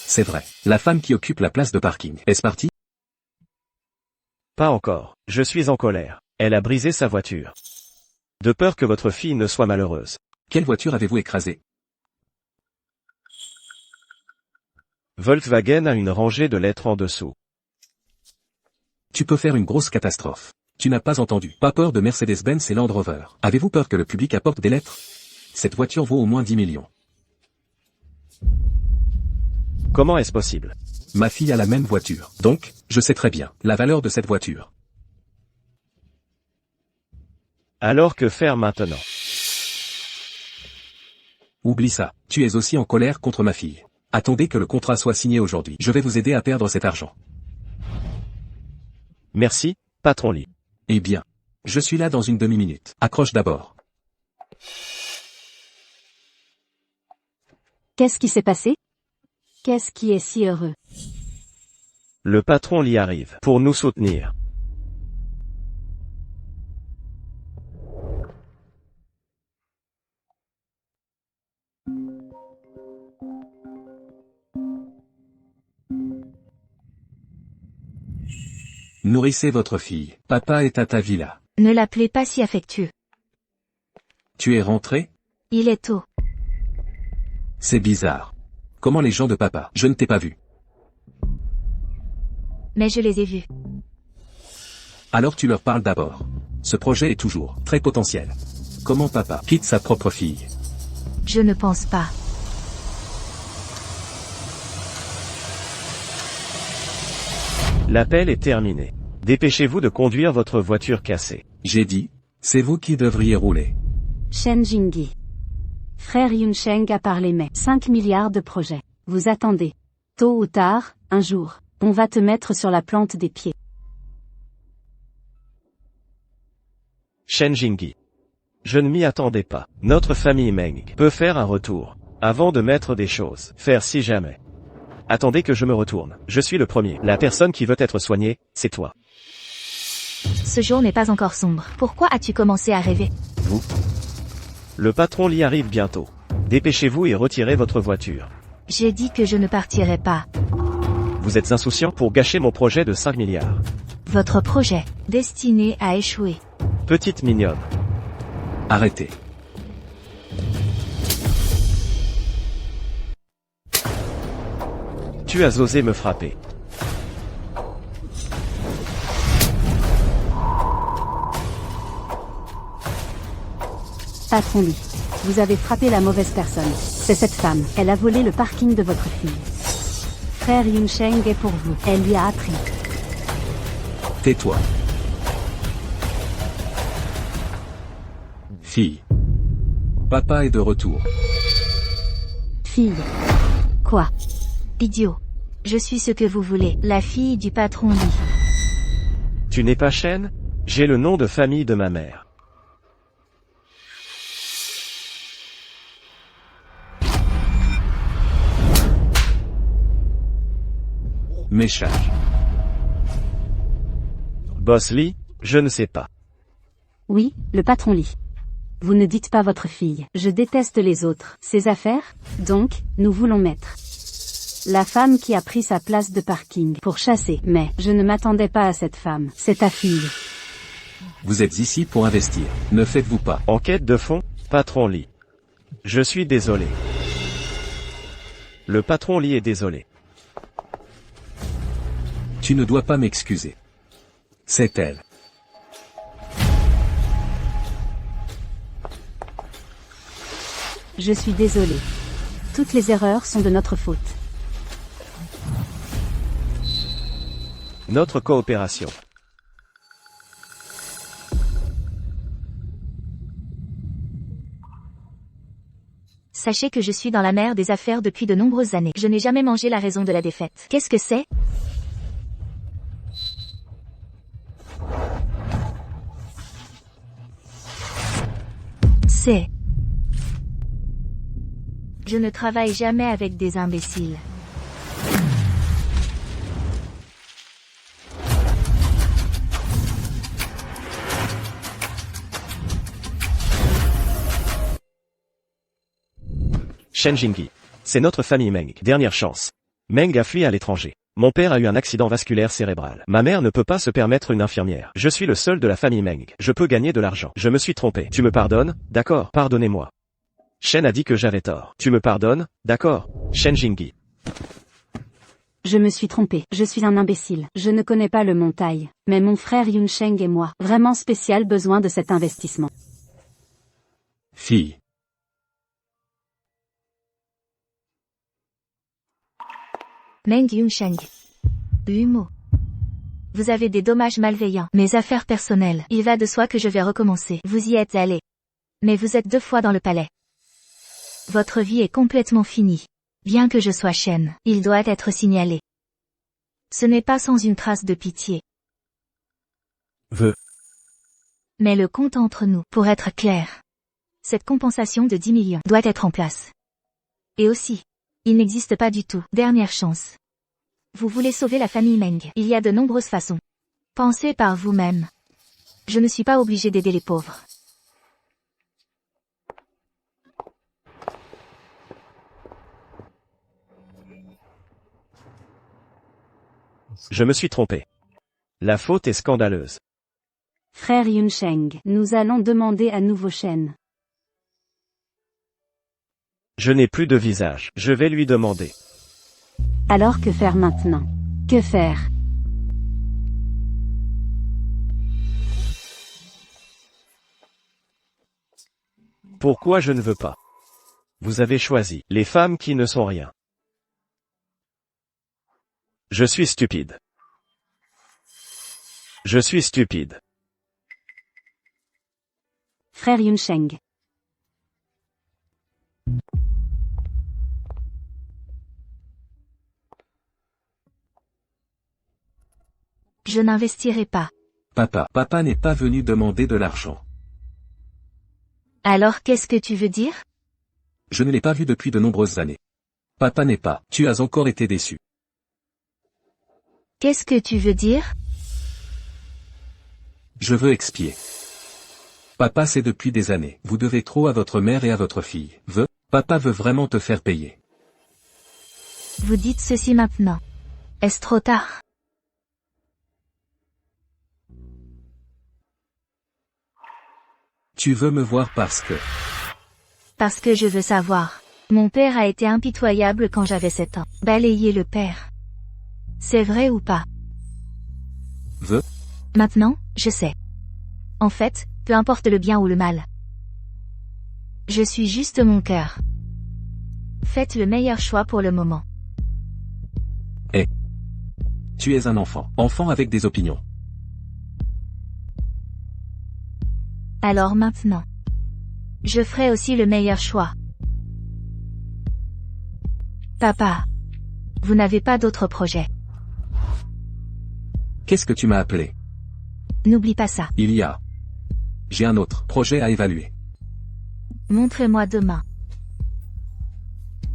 C'est vrai. La femme qui occupe la place de parking. Est-ce parti? Pas encore. Je suis en colère. Elle a brisé sa voiture. De peur que votre fille ne soit malheureuse. Quelle voiture avez-vous écrasée? Volkswagen a une rangée de lettres en dessous. Tu peux faire une grosse catastrophe. Tu n'as pas entendu. Pas peur de Mercedes-Benz et Land Rover. Avez-vous peur que le public apporte des lettres? Cette voiture vaut au moins 10 millions. Comment est-ce possible? Ma fille a la même voiture. Donc, je sais très bien la valeur de cette voiture. Alors que faire maintenant? Oublie ça. Tu es aussi en colère contre ma fille. Attendez que le contrat soit signé aujourd'hui. Je vais vous aider à perdre cet argent. Merci, patron Lee. Eh bien. Je suis là dans une demi-minute. Accroche d'abord. Qu'est-ce qui s'est passé? Qu'est-ce qui est si heureux? Le patron Lee arrive pour nous soutenir. Nourrissez votre fille. Papa est à ta villa. Ne l'appelez pas si affectueux. Tu es rentré? Il est tôt. C'est bizarre. Comment les gens de papa? Je ne t'ai pas vu. Mais je les ai vus. Alors tu leur parles d'abord. Ce projet est toujours très potentiel. Comment papa quitte sa propre fille? Je ne pense pas. L'appel est terminé. Dépêchez-vous de conduire votre voiture cassée. J'ai dit, c'est vous qui devriez rouler. Shen Jingyi. Frère Yunsheng a parlé mais 5 milliards de projets. Vous attendez. Tôt ou tard, un jour, on va te mettre sur la plante des pieds. Shen Jingyi. Je ne m'y attendais pas. Notre famille Meng peut faire un retour. Avant de mettre des choses. Faire si jamais. Attendez que je me retourne. Je suis le premier. La personne qui veut être soignée, c'est toi. Ce jour n'est pas encore sombre. Pourquoi as-tu commencé à rêver? Vous? Le patron Lee arrive bientôt. Dépêchez-vous et retirez votre voiture. J'ai dit que je ne partirai pas. Vous êtes insouciant pour gâcher mon projet de 5 milliards. Votre projet, destiné à échouer. Petite mignonne. Arrêtez. Tu as osé me frapper. Patron Lee, vous avez frappé la mauvaise personne. C'est cette femme. Elle a volé le parking de votre fille. Frère Yunsheng est pour vous. Elle lui a appris. Tais-toi. Fille. Papa est de retour. Fille. Quoi? Idiot. Je suis ce que vous voulez, la fille du patron Lee. Tu n'es pas Shen? J'ai le nom de famille de ma mère. Méchage. Boss Lee? Je ne sais pas. Oui, le patron Lee. Vous ne dites pas votre fille. Je déteste les autres. Ses affaires? Donc, nous voulons mettre la femme qui a pris sa place de parking pour chasser. Mais, je ne m'attendais pas à cette femme. C'est ta fille. Vous êtes ici pour investir. Ne faites-vous pas. Enquête de fond, patron Lee. Je suis désolé. Le patron Lee est désolé. Tu ne dois pas m'excuser. C'est elle. Je suis désolé. Toutes les erreurs sont de notre faute. Notre coopération. Sachez que je suis dans la mer des affaires depuis de nombreuses années. Je n'ai jamais mangé la raison de la défaite. Qu'est-ce que c'est? C'est... Je ne travaille jamais avec des imbéciles. Shen Jingyi. C'est notre famille Meng. Dernière chance. Meng a fui à l'étranger. Mon père a eu un accident vasculaire cérébral. Ma mère ne peut pas se permettre une infirmière. Je suis le seul de la famille Meng. Je peux gagner de l'argent. Je me suis trompé. Tu me pardonnes? D'accord, pardonnez-moi. Shen a dit que j'avais tort. Tu me pardonnes? D'accord. Shen Jingyi. Je me suis trompé. Je suis un imbécile. Je ne connais pas le montail. Mais mon frère Yunsheng et moi, vraiment spécial besoin de cet investissement. Fille. Meng Yunsheng. Humo. Vous avez des dommages malveillants. Mes affaires personnelles. Il va de soi que je vais recommencer. Vous y êtes allé. Mais vous êtes 2 fois dans le palais. Votre vie est complètement finie. Bien que je sois Shen, il doit être signalé. Ce n'est pas sans une trace de pitié. Mais le compte entre nous, pour être clair. Cette compensation de 10 millions doit être en place. Et aussi, il n'existe pas du tout. Dernière chance. Vous voulez sauver la famille Meng. Il y a de nombreuses façons. Pensez par vous-même. Je ne suis pas obligé d'aider les pauvres. Je me suis trompé. La faute est scandaleuse. Frère Yunsheng, nous allons demander à nouveau Shen. Je n'ai plus de visage. Je vais lui demander. Alors que faire maintenant? Que faire? Pourquoi je ne veux pas? Vous avez choisi les femmes qui ne sont rien. Je suis stupide. Je suis stupide. Frère Yunsheng. Je n'investirai pas. Papa n'est pas venu demander de l'argent. Alors qu'est-ce que tu veux dire? Je ne l'ai pas vu depuis de nombreuses années. Papa n'est pas. Tu as encore été déçu. Qu'est-ce que tu veux dire? Je veux expier. Papa c'est depuis des années. Vous devez trop à votre mère et à votre fille. Papa veut vraiment te faire payer. Vous dites ceci maintenant. Est-ce trop tard? Tu veux me voir parce que... Parce que je veux savoir. Mon père a été impitoyable quand j'avais 7 ans. Balayer le père. C'est vrai ou pas? Veux? Maintenant, je sais. En fait, peu importe le bien ou le mal. Je suis juste mon cœur. Faites le meilleur choix pour le moment. Tu es un enfant. Enfant avec des opinions. Alors maintenant. Je ferai aussi le meilleur choix. Papa. Vous n'avez pas d'autre projet. Qu'est-ce que tu m'as appelé? N'oublie pas ça. Il y a. J'ai un autre projet à évaluer. Montrez-moi demain.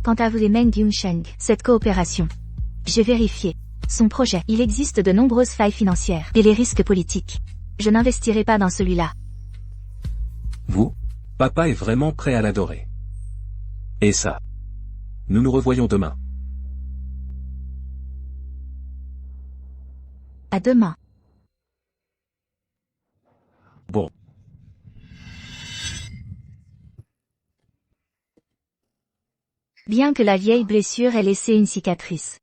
Quant à vous les Meng Yunsheng, cette coopération. J'ai vérifié. Son projet. Il existe de nombreuses failles financières et les risques politiques. Je n'investirai pas dans celui-là. Vous? Papa est vraiment prêt à l'adorer. Et ça. Nous nous revoyons demain. À demain. Bon. Bien que la vieille blessure ait laissé une cicatrice.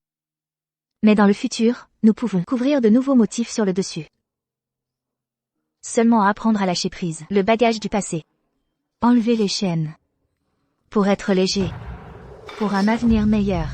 Mais dans le futur, nous pouvons couvrir de nouveaux motifs sur le dessus. Seulement apprendre à lâcher prise, le bagage du passé. Enlever les chaînes. Pour être léger. Pour un avenir meilleur.